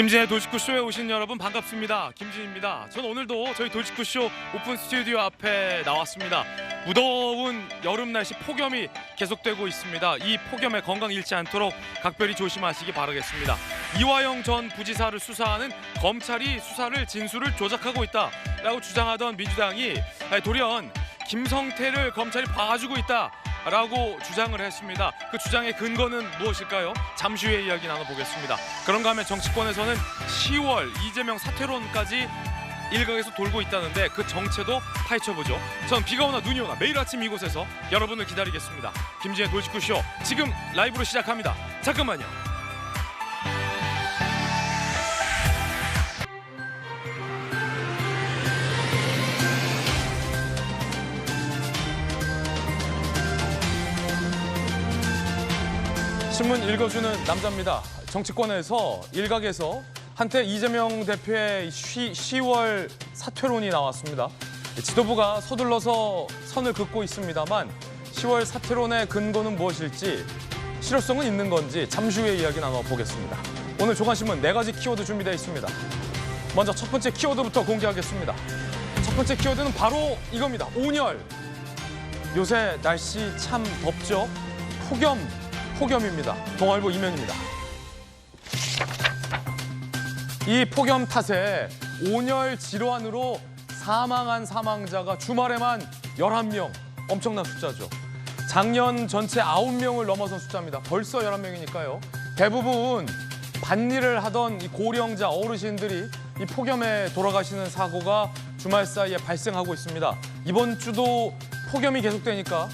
김진의 돌직구쇼에 오신 여러분 반갑습니다. 김진입니다. 전 오늘도 저희 돌직구쇼 오픈 스튜디오 앞에 나왔습니다. 무더운 여름 날씨 폭염이 계속되고 있습니다. 이 폭염에 건강 잃지 않도록 각별히 조심하시기 바라겠습니다. 이화영 전 부지사를 수사하는 검찰이 수사를 진술을 조작하고 있다라고 주장하던 민주당이 돌연 김성태를 검찰이 봐주고 있다라고 주장을 했습니다. 그 주장의 근거는 무엇일까요? 잠시 후에 이야기 나눠보겠습니다. 그런가 하면 정치권에서는 10월 이재명 사퇴론까지 일각에서 돌고 있다는데 그 정체도 파헤쳐보죠. 전 비가 오나 눈이 오나 매일 아침 이곳에서 여러분을 기다리겠습니다. 김진의 돌직구쇼 지금 라이브로 시작합니다. 잠깐만요. 신문 읽어주는 남자입니다. 정치권에서 일각에서 한때 이재명 대표의 10월 사퇴론이 나왔습니다. 지도부가 서둘러서 선을 긋고 있습니다만 10월 사퇴론의 근거는 무엇일지, 실효성은 있는 건지 잠시 후에 이야기 나눠보겠습니다. 오늘 조간신문 4가지 키워드 준비되어 있습니다. 먼저 첫 번째 키워드부터 공개하겠습니다. 첫 번째 키워드는 바로 이겁니다. 온열. 요새 날씨 참 덥죠? 폭염입니다. 동아일보 이면입니다. 이 폭염 탓에 온열 질환으로 사망한 사망자가 주말에만 11명. 엄청난 숫자죠. 작년 전체 9명을 넘어선 숫자입니다. 벌써 11명이니까요. 대부분 밭일을 하던 이 고령자 어르신들이 이 폭염에 돌아가시는 사고가 주말 사이에 발생하고 있습니다. 이번 주도 폭염이 계속되니까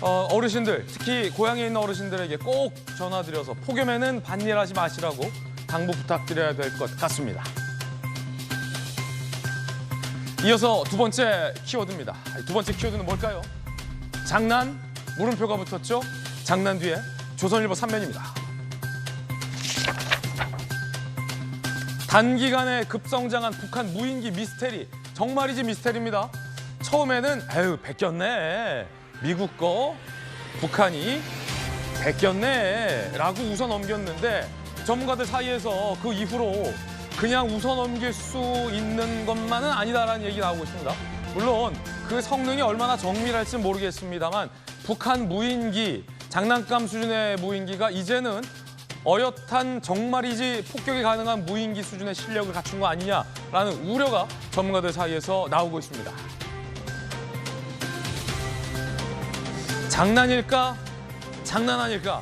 어르신들, 특히 고향에 있는 어르신들에게 꼭 전화드려서 폭염에는 밭일하지 마시라고 당부 부탁드려야 될 것 같습니다. 이어서 두 번째 키워드입니다. 두 번째 키워드는 뭘까요? 장난, 물음표가 붙었죠? 장난 뒤에 조선일보 3면입니다. 단기간에 급성장한 북한 무인기 미스테리. 정말이지 미스테리입니다. 처음에는 베꼈네. 미국 거 북한이 베꼈네 라고 웃어 넘겼는데 전문가들 사이에서 그 이후로 그냥 웃어 넘길 수 있는 것만은 아니다라는 얘기 나오고 있습니다. 물론 그 성능이 얼마나 정밀할지는 모르겠습니다만 북한 무인기, 장난감 수준의 무인기가 이제는 어엿한 정말이지 폭격이 가능한 무인기 수준의 실력을 갖춘 거 아니냐라는 우려가 전문가들 사이에서 나오고 있습니다. 장난일까? 장난 아닐까?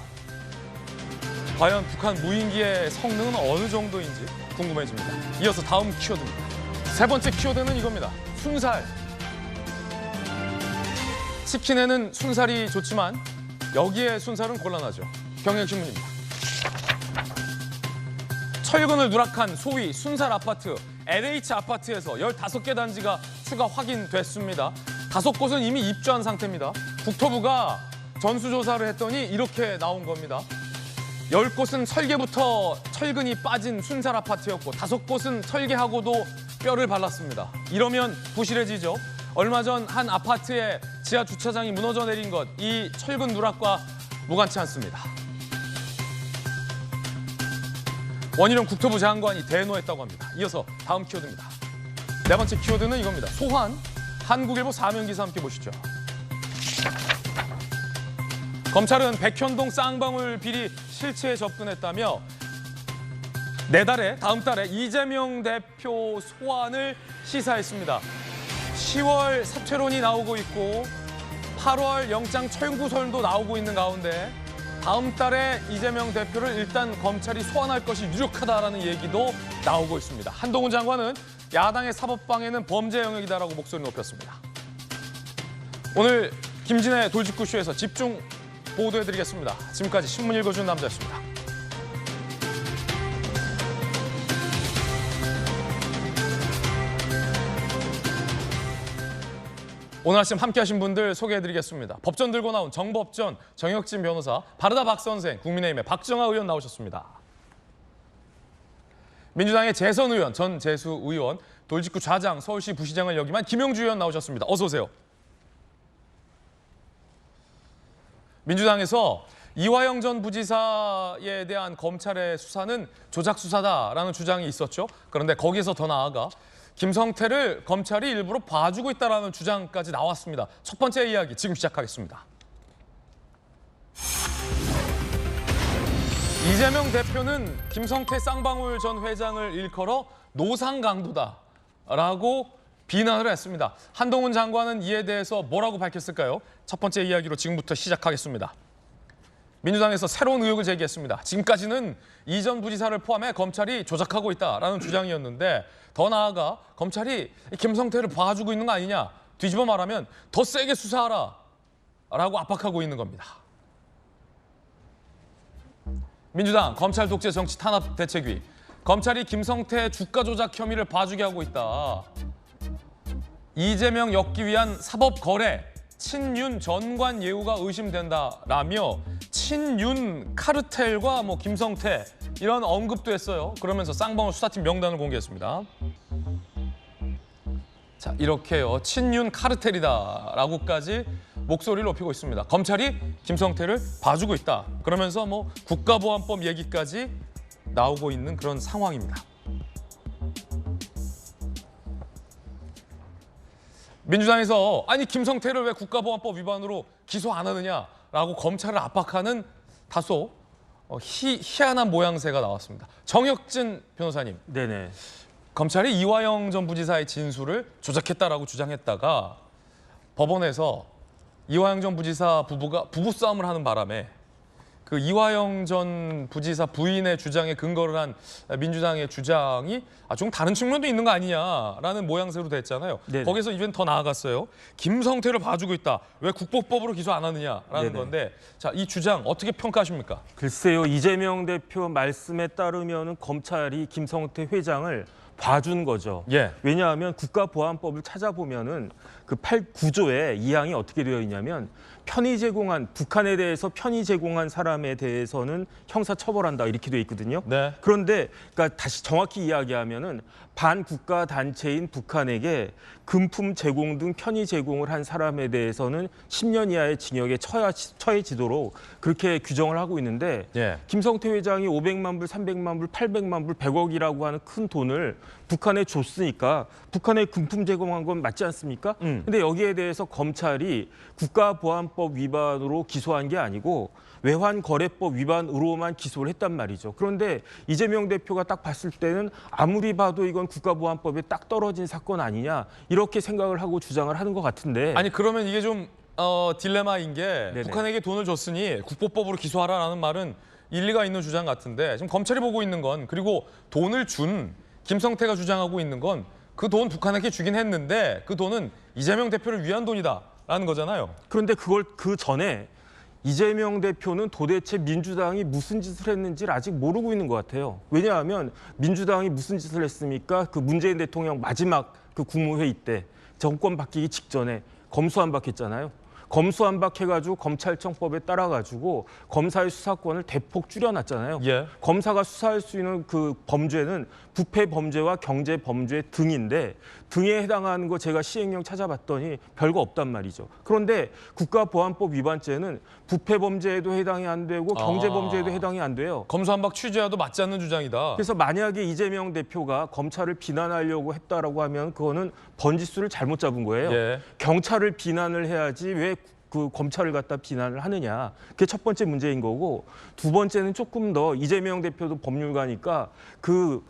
과연 북한 무인기의 성능은 어느 정도인지 궁금해집니다. 이어서 다음 키워드입니다. 세 번째 키워드는 이겁니다. 순살. 치킨에는 순살이 좋지만 여기에 순살은 곤란하죠. 경향신문입니다. 철근을 누락한 소위 순살 아파트, LH 아파트에서 15개 단지가 추가 확인됐습니다. 5곳은 이미 입주한 상태입니다. 국토부가 전수조사를 했더니 이렇게 나온 겁니다. 10곳은 설계부터 철근이 빠진 순살 아파트였고 5곳은 설계하고도 뼈를 발랐습니다. 이러면 부실해지죠. 얼마 전 한 아파트의 지하 주차장이 무너져 내린 것, 이 철근 누락과 무관치 않습니다. 원희룡 국토부 장관이 대노했다고 합니다. 이어서 다음 키워드입니다. 네 번째 키워드는 이겁니다. 소환. 한국일보 4면 기사 함께 보시죠. 검찰은 백현동 쌍방울 비리 실체에 접근했다며 다음 달에 이재명 대표 소환을 시사했습니다. 10월 사퇴론이 나오고 있고 8월 영장 청구설도 나오고 있는 가운데 다음 달에 이재명 대표를 일단 검찰이 소환할 것이 유력하다라는 얘기도 나오고 있습니다. 한동훈 장관은 야당의 사법방해는 범죄 영역이다라고 목소리 높였습니다. 오늘 김진의 돌직구쇼에서 집중 보도해드리겠습니다. 지금까지 신문 읽어주는 남자였습니다. 오늘 아침 함께하신 분들 소개해드리겠습니다. 법전 들고 나온 정법전 정혁진 변호사, 바르다 박 선생, 국민의힘의 박정아 의원 나오셨습니다. 민주당의 재선 의원, 전재수 의원, 돌직구 좌장, 서울시 부시장을 역임한 김용주 의원 나오셨습니다. 어서 오세요. 민주당에서 이화영 전 부지사에 대한 검찰의 수사는 조작 수사다라는 주장이 있었죠. 그런데 거기에서 더 나아가 김성태를 검찰이 일부러 봐주고 있다라는 주장까지 나왔습니다. 첫 번째 이야기 지금 시작하겠습니다. 이재명 대표는 김성태 쌍방울 전 회장을 일컬어 노상강도다라고 비난을 했습니다. 한동훈 장관은 이에 대해서 뭐라고 밝혔을까요? 첫 번째 이야기로 지금부터 시작하겠습니다. 민주당에서 새로운 의혹을 제기했습니다. 지금까지는 이 전 부지사를 포함해 검찰이 조작하고 있다라는 주장이었는데 더 나아가 검찰이 김성태를 봐주고 있는 거 아니냐, 뒤집어 말하면 더 세게 수사하라 라고 압박하고 있는 겁니다. 민주당 검찰 독재 정치 탄압 대책위, 검찰이 김성태 주가 조작 혐의를 봐주게 하고 있다. 이재명 엮기 위한 사법 거래, 친윤 전관 예우가 의심된다라며 친윤 카르텔과 김성태 이런 언급도 했어요. 그러면서 쌍방울 수사팀 명단을 공개했습니다. 자, 이렇게요. 친윤 카르텔이다라고까지 목소리를 높이고 있습니다. 검찰이 김성태를 봐주고 있다. 그러면서 국가보안법 얘기까지 나오고 있는 그런 상황입니다. 민주당에서 아니 김성태를 왜 국가보안법 위반으로 기소 안 하느냐라고 검찰을 압박하는 다소 희한한 모양새가 나왔습니다. 정혁진 변호사님. 네네. 검찰이 이화영 전 부지사의 진술을 조작했다라고 주장했다가 법원에서 이화영 전 부지사 부부가 부부싸움을 하는 바람에 그 이화영 전 부지사 부인의 주장에 근거를 한 민주당의 주장이 좀 다른 측면도 있는 거 아니냐라는 모양새로 됐잖아요. 네네. 거기서 이젠 더 나아갔어요. 김성태를 봐주고 있다. 왜 국법법으로 기소 안 하느냐라는 네네. 건데, 자, 이 주장 어떻게 평가하십니까? 글쎄요, 이재명 대표 말씀에 따르면 검찰이 김성태 회장을 봐준 거죠. 예. 왜냐하면 국가보안법을 찾아보면은 그 9조에 2항이 어떻게 되어 있냐면 편의 제공한 북한에 대해서 편의 제공한 사람에 대해서는 형사 처벌한다 이렇게 되어 있거든요. 네. 그런데 그러니까 다시 정확히 이야기하면은 반국가 단체인 북한에게 금품 제공 등 편의 제공을 한 사람에 대해서는 10년 이하의 징역에 처해지도록 그렇게 규정을 하고 있는데 예. 김성태 회장이 500만 불, 300만 불, 800만 불, 100억이라고 하는 큰 돈을 북한에 줬으니까 북한에 금품 제공한 건 맞지 않습니까? 근데 여기에 대해서 검찰이 국가보안법 위반으로 기소한 게 아니고 외환거래법 위반으로만 기소를 했단 말이죠. 그런데 이재명 대표가 딱 봤을 때는 아무리 봐도 이건 국가보안법에 딱 떨어진 사건 아니냐 이렇게 생각을 하고 주장을 하는 것 같은데. 아니 그러면 이게 좀 딜레마인 게 네네. 북한에게 돈을 줬으니 국법법으로 기소하라라는 말은 일리가 있는 주장 같은데 지금 검찰이 보고 있는 건, 그리고 돈을 준 김성태가 주장하고 있는 건 그 돈 북한에게 주긴 했는데 그 돈은 이재명 대표를 위한 돈이다라는 거잖아요. 그런데 그걸 그 전에 이재명 대표는 도대체 민주당이 무슨 짓을 했는지를 아직 모르고 있는 것 같아요. 왜냐하면 민주당이 무슨 짓을 했습니까? 그 문재인 대통령 마지막 그 국무회의 때 정권 바뀌기 직전에 검수완박했잖아요. 검수완박해가지고 검찰청법에 따라가지고 검사의 수사권을 대폭 줄여놨잖아요. 예. 검사가 수사할 수 있는 그 범죄는 부패 범죄와 경제 범죄 등인데 등에 해당하는 거 제가 시행령 찾아봤더니 별거 없단 말이죠. 그런데 국가보안법 위반죄는 부패 범죄에도 해당이 안 되고 경제 범죄에도 해당이 안 돼요. 검수완박 취재와도 맞지 않는 주장이다. 그래서 만약에 이재명 대표가 검찰을 비난하려고 했다라고 하면 그거는 번지수를 잘못 잡은 거예요. 예. 경찰을 비난을 해야지 왜 그 검찰을 갖다 비난을 하느냐. 그게 첫 번째 문제인 거고, 두 번째는 조금 더 이재명 대표도 법률가니까 그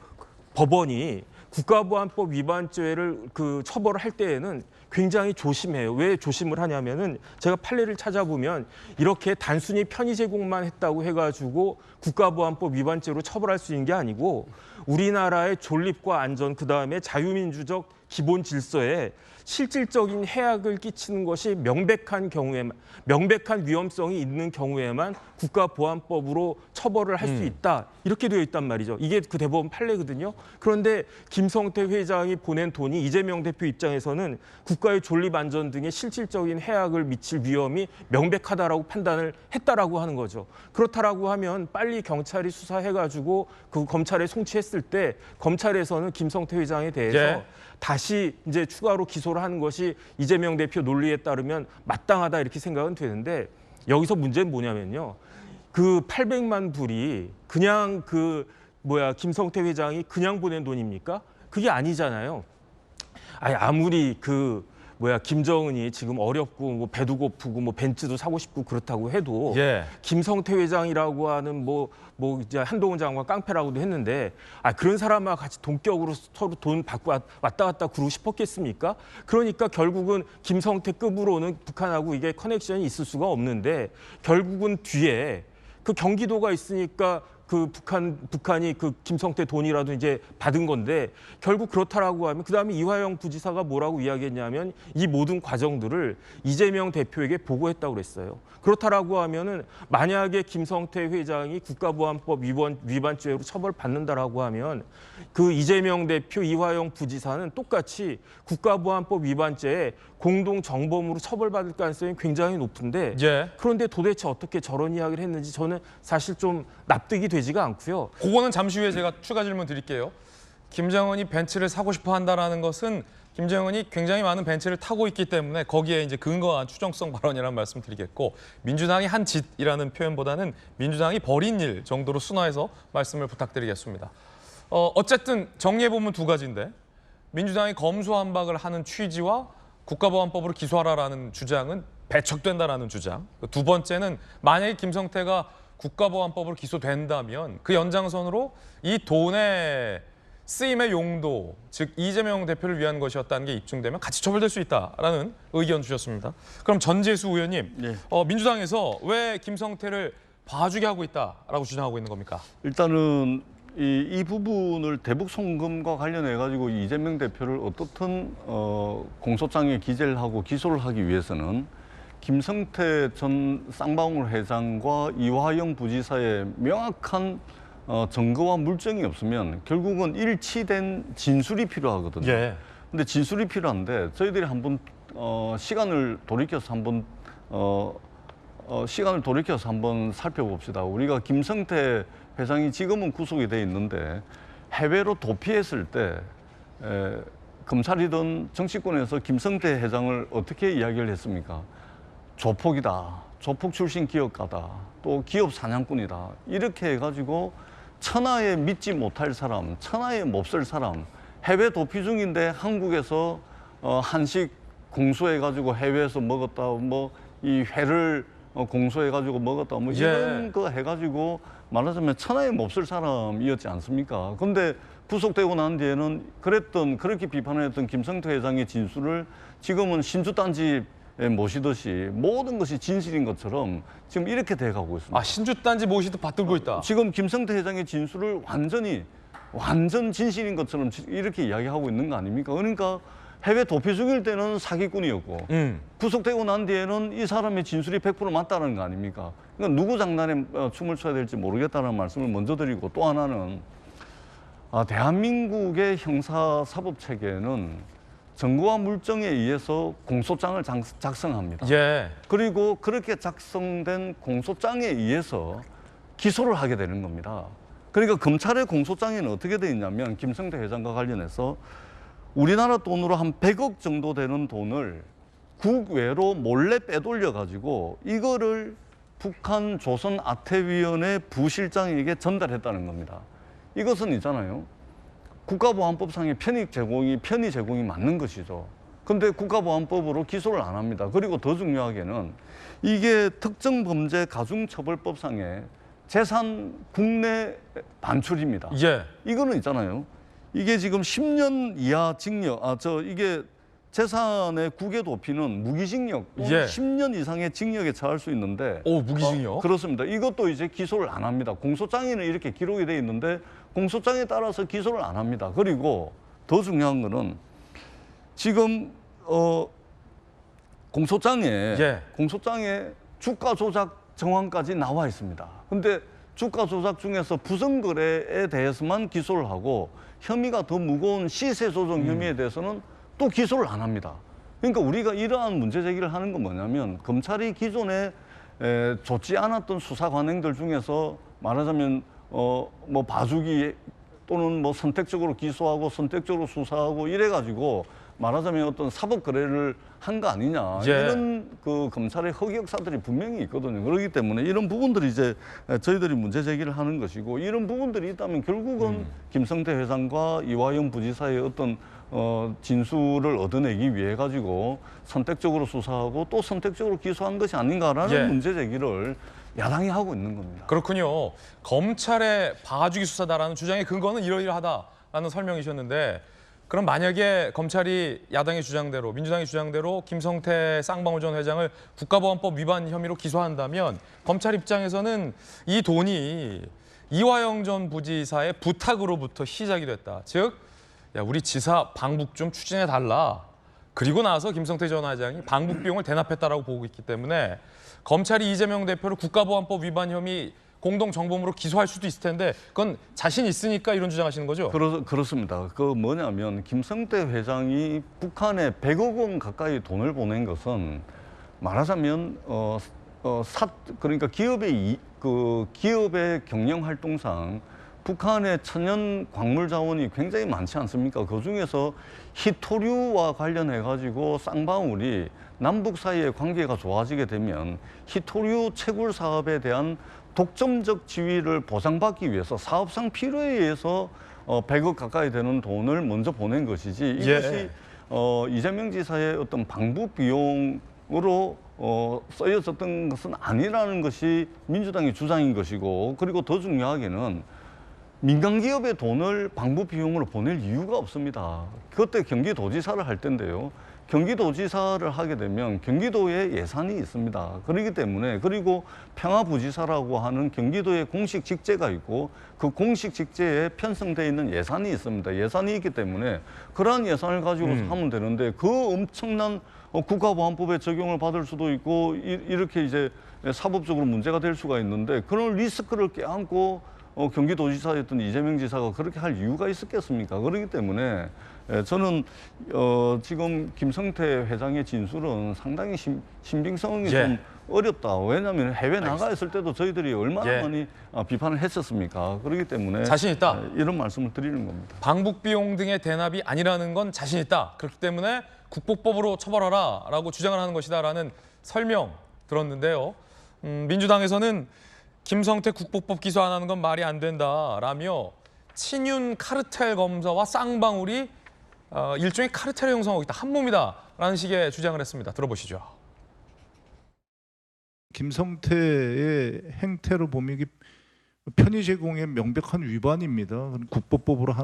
법원이 국가보안법 위반죄를 그 처벌을 할 때에는 굉장히 조심해요. 왜 조심을 하냐면은 제가 판례를 찾아보면 이렇게 단순히 편의 제공만 했다고 해가지고 국가보안법 위반죄로 처벌할 수 있는 게 아니고 우리나라의 존립과 안전, 그다음에 자유민주적 기본 질서에 실질적인 해악을 끼치는 것이 명백한 경우에만, 명백한 위험성이 있는 경우에만 국가보안법으로 처벌을 할 수 있다. 이렇게 되어 있단 말이죠. 이게 그 대법원 판례거든요. 그런데 김성태 회장이 보낸 돈이 이재명 대표 입장에서는 국가의 존립 안전 등의 실질적인 해악을 미칠 위험이 명백하다라고 판단을 했다라고 하는 거죠. 그렇다라고 하면 빨리 경찰이 수사해가지고 그 검찰에 송치했을 때 검찰에서는 김성태 회장에 대해서 예. 다시 이제 추가로 기소를 하는 것이 이재명 대표 논리에 따르면 마땅하다 이렇게 생각은 되는데, 여기서 문제는 뭐냐면요. 그 800만 불이 그냥 김성태 회장이 그냥 보낸 돈입니까? 그게 아니잖아요. 아니 아무리 김정은이 지금 어렵고 뭐 배도 고프고 뭐 벤츠도 사고 싶고 그렇다고 해도 예. 김성태 회장이라고 하는 이제 한동훈 장관 깡패라고도 했는데 그런 사람과 같이 동격으로 서로 돈 받고 왔다 갔다 그러고 싶었겠습니까? 그러니까 결국은 김성태급으로는 북한하고 이게 커넥션이 있을 수가 없는데 결국은 뒤에 그 경기도가 있으니까 북한이 김성태 돈이라도 이제 받은 건데 결국 그렇다라고 하면 그다음에 이화영 부지사가 뭐라고 이야기했냐면 이 모든 과정들을 이재명 대표에게 보고했다고 그랬어요. 그렇다라고 하면은 만약에 김성태 회장이 국가보안법 위반죄로 처벌받는다라고 하면 그 이재명 대표 이화영 부지사는 똑같이 국가보안법 위반죄에 공동 정범으로 처벌받을 가능성이 굉장히 높은데 예. 그런데 도대체 어떻게 저런 이야기를 했는지 저는 사실 좀 납득이 되지가 않고요. 그거는 잠시 후에 제가 추가 질문 드릴게요. 김정은이 벤츠를 사고 싶어 한다라는 것은 김정은이 굉장히 많은 벤츠를 타고 있기 때문에 거기에 이제 근거한 추정성 발언이라는 말씀 드리겠고 민주당이 한 짓이라는 표현보다는 민주당이 벌인 일 정도로 순화해서 말씀을 부탁드리겠습니다. 어쨌든 정리해보면 두 가지인데 민주당이 검수완박을 하는 취지와 국가보안법으로 기소하라라는 주장은 배척된다라는 주장. 두 번째는 만약에 김성태가 국가보안법으로 기소된다면 그 연장선으로 이 돈의 쓰임의 용도, 즉 이재명 대표를 위한 것이었다는 게 입증되면 같이 처벌될 수 있다라는 의견 주셨습니다. 그럼 전재수 의원님, 네. 민주당에서 왜 김성태를 봐주게 하고 있다라고 주장하고 있는 겁니까? 일단은 이 부분을 대북 송금과 관련해 가지고 이재명 대표를 어떻든 공소장에 기재를 하고 기소를 하기 위해서는 김성태 전 쌍방울 회장과 이화영 부지사의 명확한 증거와 물증이 없으면 결국은 일치된 진술이 필요하거든요. 예. 근데 진술이 필요한데 저희들이 한번 시간을 돌이켜서 한번 살펴봅시다. 우리가 김성태 회장이 지금은 구속이 돼 있는데 해외로 도피했을 때 검찰이든 정치권에서 김성태 회장을 어떻게 이야기를 했습니까? 조폭이다, 조폭 출신 기업가다, 또 기업 사냥꾼이다 이렇게 해가지고 천하에 믿지 못할 사람, 천하에 몹쓸 사람, 해외 도피 중인데 한국에서 한식 공수해가지고 해외에서 먹었다, 뭐 이 회를 공수해가지고 먹었다, 뭐 이런 거 해가지고 말하자면 천하에 몹쓸 사람이었지 않습니까? 근데 구속되고 난 뒤에는 그렇게 비판했던 김성태 회장의 진술을 지금은 신주단지에 모시듯이 모든 것이 진실인 것처럼 지금 이렇게 돼가고 있습니다. 신주단지 모시듯 받들고 있다. 지금 김성태 회장의 진술을 완전 진실인 것처럼 이렇게 이야기하고 있는 거 아닙니까? 그러니까 해외 도피 중일 때는 사기꾼이었고 구속되고 난 뒤에는 이 사람의 진술이 100% 맞다는 거 아닙니까? 그러니까 누구 장난에 춤을 춰야 될지 모르겠다는 말씀을 먼저 드리고 또 하나는 대한민국의 형사사법 체계는 증거와 물증에 의해서 공소장을 작성합니다. 예. 그리고 그렇게 작성된 공소장에 의해서 기소를 하게 되는 겁니다. 그러니까 검찰의 공소장에는 어떻게 되어 있냐면 김성태 회장과 관련해서 우리나라 돈으로 한 100억 정도 되는 돈을 국외로 몰래 빼돌려 가지고 이거를 북한 조선아태위원회 부실장에게 전달했다는 겁니다. 이것은 있잖아요. 국가보안법상의 편의 제공이 맞는 것이죠. 근데 국가보안법으로 기소를 안 합니다. 그리고 더 중요하게는 이게 특정범죄가중처벌법상의 재산 국내 반출입니다. 예. 이거는 있잖아요. 이게 지금 10년 이하 징역, 이게 재산의 국외 도피는 무기징역, 예. 10년 이상의 징역에 처할 수 있는데. 오, 무기징역? 그렇습니다. 이것도 이제 기소를 안 합니다. 공소장에는 이렇게 기록이 돼 있는데 공소장에 따라서 기소를 안 합니다. 그리고 더 중요한 거는 지금 공소장에 주가 조작 정황까지 나와 있습니다. 근데 주가 조작 중에서 부정거래에 대해서만 기소를 하고 혐의가 더 무거운 시세 조정 혐의에 대해서는 또 기소를 안 합니다. 그러니까 우리가 이러한 문제 제기를 하는 건 뭐냐면 검찰이 기존에 좋지 않았던 수사 관행들 중에서 말하자면 뭐 봐주기 또는 뭐 선택적으로 기소하고 선택적으로 수사하고 이래가지고 말하자면 어떤 사법 거래를 한 거 아니냐 예. 이런 그 검찰의 흑역사들이 분명히 있거든요. 그렇기 때문에 이런 부분들이 이제 저희들이 문제 제기를 하는 것이고 이런 부분들이 있다면 결국은 김성태 회장과 이화영 부지사의 어떤 진술을 얻어내기 위해 가지고 선택적으로 수사하고 또 선택적으로 기소한 것이 아닌가라는 예. 문제 제기를 야당이 하고 있는 겁니다. 그렇군요. 검찰의 봐주기 수사다라는 주장의 근거는 이러이러하다라는 설명이셨는데 그럼 만약에 검찰이 야당의 주장대로 민주당의 주장대로 김성태 쌍방울 전 회장을 국가보안법 위반 혐의로 기소한다면 검찰 입장에서는 이 돈이 이화영 전 부지사의 부탁으로부터 시작이 됐다. 즉, 야, 우리 지사 방북 좀 추진해 달라. 그리고 나서 김성태 전 회장이 방북 비용을 대납했다라고 보고 있기 때문에 검찰이 이재명 대표를 국가보안법 위반 혐의 공동정범으로 기소할 수도 있을 텐데 그건 자신 있으니까 이런 주장하시는 거죠? 그렇습니다. 그 뭐냐면 김성태 회장이 북한에 100억 원 가까이 돈을 보낸 것은 말하자면 그러니까 기업의 경영 활동상 북한의 천연 광물 자원이 굉장히 많지 않습니까? 그 중에서 희토류와 관련해 가지고 쌍방울이 남북 사이의 관계가 좋아지게 되면 희토류 채굴 사업에 대한 독점적 지위를 보장받기 위해서 사업상 필요에 의해서 100억 가까이 되는 돈을 먼저 보낸 것이지 이것이 이재명 지사의 어떤 방북 비용으로 쓰여졌던 것은 아니라는 것이 민주당의 주장인 것이고 그리고 더 중요하게는 민간 기업의 돈을 방북 비용으로 보낼 이유가 없습니다. 그때 경기도지사를 할 텐데요. 경기도지사를 하게 되면 경기도에 예산이 있습니다. 그렇기 때문에 그리고 평화부지사라고 하는 경기도의 공식 직제가 있고 그 공식 직제에 편성되어 있는 예산이 있습니다. 예산이 있기 때문에 그러한 예산을 가지고서 하면 되는데 그 엄청난 국가보안법에 적용을 받을 수도 있고 이렇게 이제 사법적으로 문제가 될 수가 있는데 그런 리스크를 껴안고 경기도지사였던 이재명 지사가 그렇게 할 이유가 있었겠습니까? 그렇기 때문에 저는 지금 김성태 회장의 진술은 상당히 신빙성이 좀 어렵다. 왜냐하면 해외 나가 있을 때도 저희들이 얼마나 많이 비판을 했었습니까? 그렇기 때문에 자신 있다. 이런 말씀을 드리는 겁니다. 방북 비용 등의 대납이 아니라는 건 자신 있다. 그렇기 때문에 국보법으로 처벌하라라고 주장을 하는 것이다라는 설명 들었는데요. 민주당에서는 김성태 국보법 기소 안 하는 건 말이 안 된다라며 친윤 카르텔 검사와 쌍방울이 일종의 카르텔을 형성하고 있다. 한 몸이다라는 식의 주장을 했습니다. 들어보시죠. 김성태의 행태로 보면 이게 편의 제공의 명백한 위반입니다. 국보법으로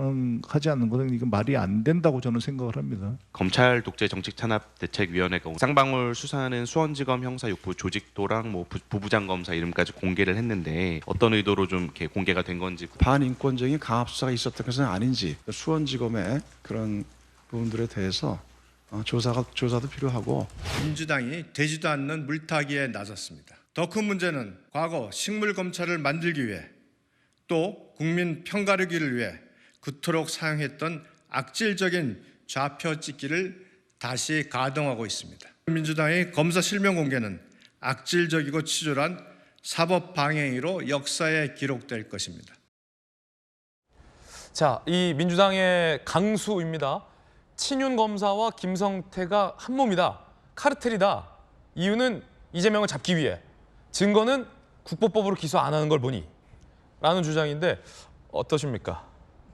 하지 않는 것은 이건 말이 안 된다고 저는 생각을 합니다. 검찰 독재 정책 탄압 대책위원회가 쌍방울 수사는 수원지검 형사 6부 조직도랑 뭐 부부장 검사 이름까지 공개를 했는데 어떤 의도로 좀 이렇게 공개가 된 건지 반인권적인 강압 수사가 있었던 것은 아닌지 수원지검의 그런 부분들에 대해서 조사도 필요하고 민주당이 되지도 않는 물타기에 나섰습니다. 더 큰 문제는 과거 식물검찰을 만들기 위해 또 국민 편가르기를 위해 그토록 사용했던 악질적인 좌표 찍기를 다시 가동하고 있습니다. 민주당의 검사 실명 공개는 악질적이고 치졸한 사법 방해로 역사에 기록될 것입니다. 자, 이 민주당의 강수입니다. 친윤 검사와 김성태가 한 몸이다. 카르텔이다. 이유는 이재명을 잡기 위해. 증거는 국보법으로 기소 안 하는 걸 보니. 라는 주장인데 어떠십니까?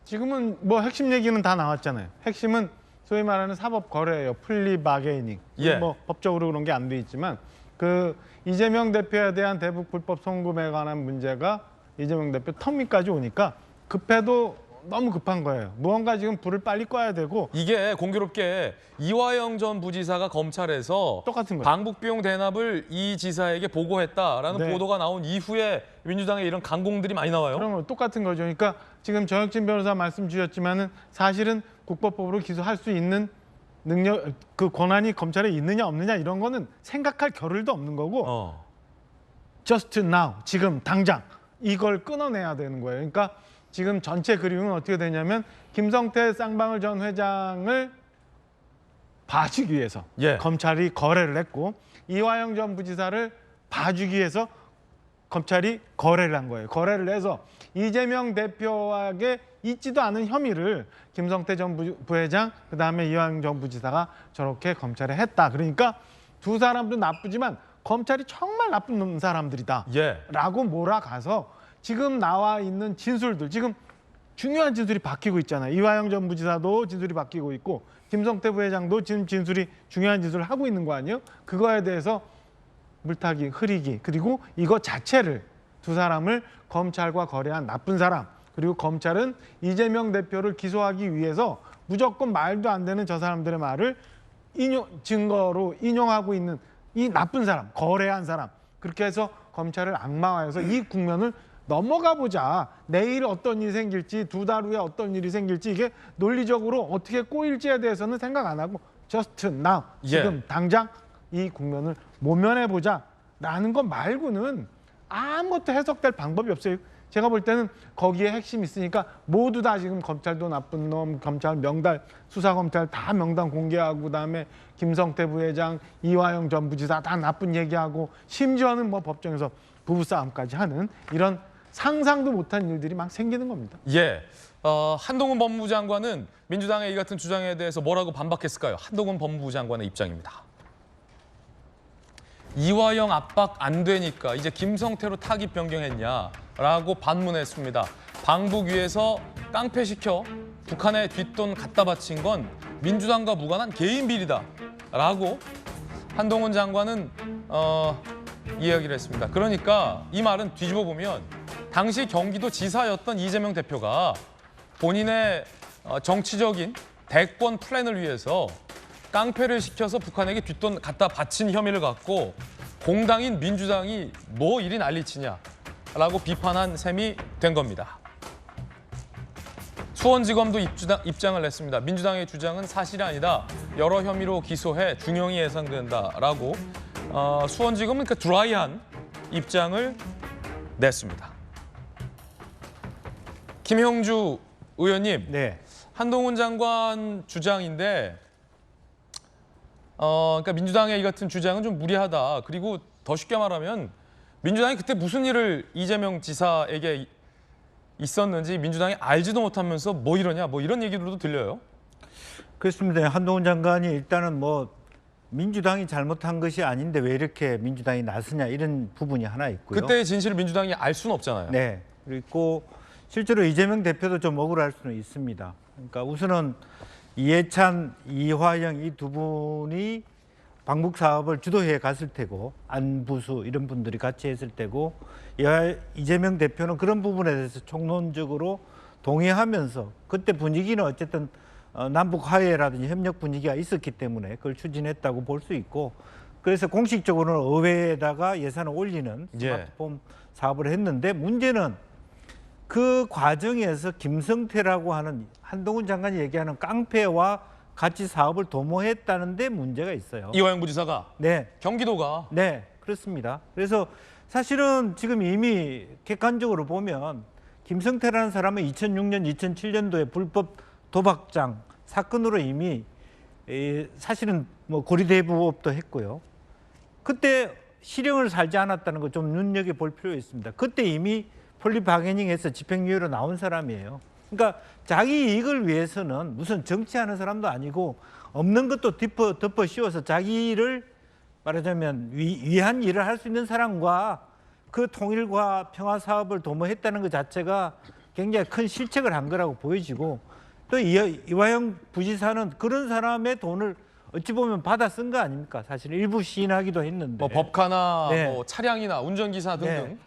지금은 뭐 핵심 얘기는 다 나왔잖아요. 핵심은 소위 말하는 사법 거래예요. 플리 바게이닝. 뭐 법적으로 그런 게 안 돼 있지만 그 이재명 대표에 대한 대북 불법 송금에 관한 문제가 이재명 대표 턱밑까지 오니까 급해도 너무 급한 거예요. 무언가 지금 불을 빨리 꺼야 되고 이게 공교롭게 이화영 전 부지사가 검찰에서 똑같은 거예요. 방북 비용 대납을 이 지사에게 보고했다라는 네. 보도가 나온 이후에 민주당의 이런 강공들이 많이 나와요. 그런 거 똑같은 거죠. 그러니까 지금 정혁진 변호사 말씀 주셨지만은 사실은 국법법으로 기소할 수 있는 능력, 그 권한이 검찰에 있느냐 없느냐 이런 거는 생각할 겨를도 없는 거고 just now, 지금 당장 이걸 끊어내야 되는 거예요. 그러니까 지금 전체 그림은 어떻게 되냐면 김성태 쌍방울 전 회장을 봐주기 위해서 검찰이 거래를 했고 이화영 전 부지사를 봐주기 위해서 검찰이 거래를 한 거예요. 거래를 해서 이재명 대표에게 있지도 않은 혐의를 김성태 전 부회장 그다음에 이화영 전 부지사가 저렇게 검찰에 했다. 그러니까 두 사람도 나쁘지만 검찰이 정말 나쁜 사람들이다. 예. 라고 몰아가서 지금 나와 있는 진술들, 지금 중요한 진술이 바뀌고 있잖아요. 이화영 전 부지사도 진술이 바뀌고 있고 김성태 부회장도 지금 중요한 진술을 하고 있는 거 아니에요? 그거에 대해서 물타기, 흐리기, 그리고 이거 자체를 두 사람을 검찰과 거래한 나쁜 사람, 그리고 검찰은 이재명 대표를 기소하기 위해서 무조건 말도 안 되는 저 사람들의 말을 증거로 인용하고 있는 이 나쁜 사람, 거래한 사람, 그렇게 해서 검찰을 악마화해서 이 국면을 넘어가 보자. 내일 어떤 일이 생길지, 두 달 후에 어떤 일이 생길지, 이게 논리적으로 어떻게 꼬일지에 대해서는 생각 안 하고 just now, 지금 당장 이 국면을 모면해 보자라는 것 말고는 아무것도 해석될 방법이 없어요. 제가 볼 때는 거기에 핵심이 있으니까 모두 다 지금 검찰도 나쁜 놈, 검찰 명단, 수사검찰 다 명단 공개하고, 그다음에 김성태 부회장, 이화영 전 부지사 다 나쁜 얘기하고, 심지어는 뭐 법정에서 부부싸움까지 하는 이런 상상도 못한 일들이 막 생기는 겁니다. 예. 한동훈 법무부 장관은 민주당의 이 같은 주장에 대해서 뭐라고 반박했을까요? 한동훈 법무부 장관의 입장입니다. 이화영 압박 안 되니까 이제 김성태로 타깃 변경했냐라고 반문했습니다. 방북 위에서 깡패시켜 북한에 뒷돈 갖다 바친 건 민주당과 무관한 개인 비리다라고 한동훈 장관은 이야기를 했습니다. 그러니까 이 말은 뒤집어 보면 당시 경기도 지사였던 이재명 대표가 본인의 정치적인 대권 플랜을 위해서 깡패를 시켜서 북한에게 뒷돈 갖다 바친 혐의를 갖고 공당인 민주당이 뭐 이리 난리치냐라고 비판한 셈이 된 겁니다. 수원지검도 입장을 냈습니다. 민주당의 주장은 사실이 아니다. 여러 혐의로 기소해 중형이 예상된다라고 수원지검은 그 드라이한 입장을 냈습니다. 김형주 의원님, 네. 한동훈 장관 주장인데 그러니까 민주당의 이 같은 주장은 좀 무리하다. 그리고 더 쉽게 말하면 민주당이 그때 무슨 일을 이재명 지사에게 있었는지 민주당이 알지도 못하면서 뭐 이러냐, 뭐 이런 얘기들도 들려요. 그렇습니다. 한동훈 장관이 일단은 뭐 민주당이 잘못한 것이 아닌데 왜 이렇게 민주당이 나서냐 이런 부분이 하나 있고요. 그때의 진실을 민주당이 알 수는 없잖아요. 네. 그리고 실제로 이재명 대표도 좀 억울할 수는 있습니다. 그러니까 우선은 이해찬, 이화영 이 두 분이 방북 사업을 주도해 갔을 테고 안부수 이런 분들이 같이 했을 테고 이재명 대표는 그런 부분에 대해서 총론적으로 동의하면서 그때 분위기는 어쨌든 남북 화해라든지 협력 분위기가 있었기 때문에 그걸 추진했다고 볼 수 있고 그래서 공식적으로는 의회에다가 예산을 올리는 스마트폰 사업을 했는데 문제는 그 과정에서 김성태라고 하는 한동훈 장관이 얘기하는 깡패와 같이 사업을 도모했다는 데 문제가 있어요. 이화영 부지사가? 네. 경기도가? 네, 그렇습니다. 그래서 사실은 지금 이미 객관적으로 보면 김성태라는 사람은 2006년, 2007년도에 불법 도박장 사건으로 이미 사실은 뭐 고리대부업도 했고요. 그때 실형을 살지 않았다는 거 좀 눈여겨볼 필요가 있습니다. 그때 이미 폴리바게닝해서 집행유예로 나온 사람이에요. 그러니까 자기 이익을 위해서는 무슨 정치하는 사람도 아니고 없는 것도 덮어 씌워서 자기를 말하자면 위한 일을 할 수 있는 사람과 그 통일과 평화 사업을 도모했다는 것 자체가 굉장히 큰 실책을 한 거라고 보여지고 또 이화영 부지사는 그런 사람의 돈을 어찌 보면 받아 쓴 거 아닙니까? 사실 일부 시인하기도 했는데. 뭐 법카나 네. 뭐 차량이나 운전기사 등등. 네.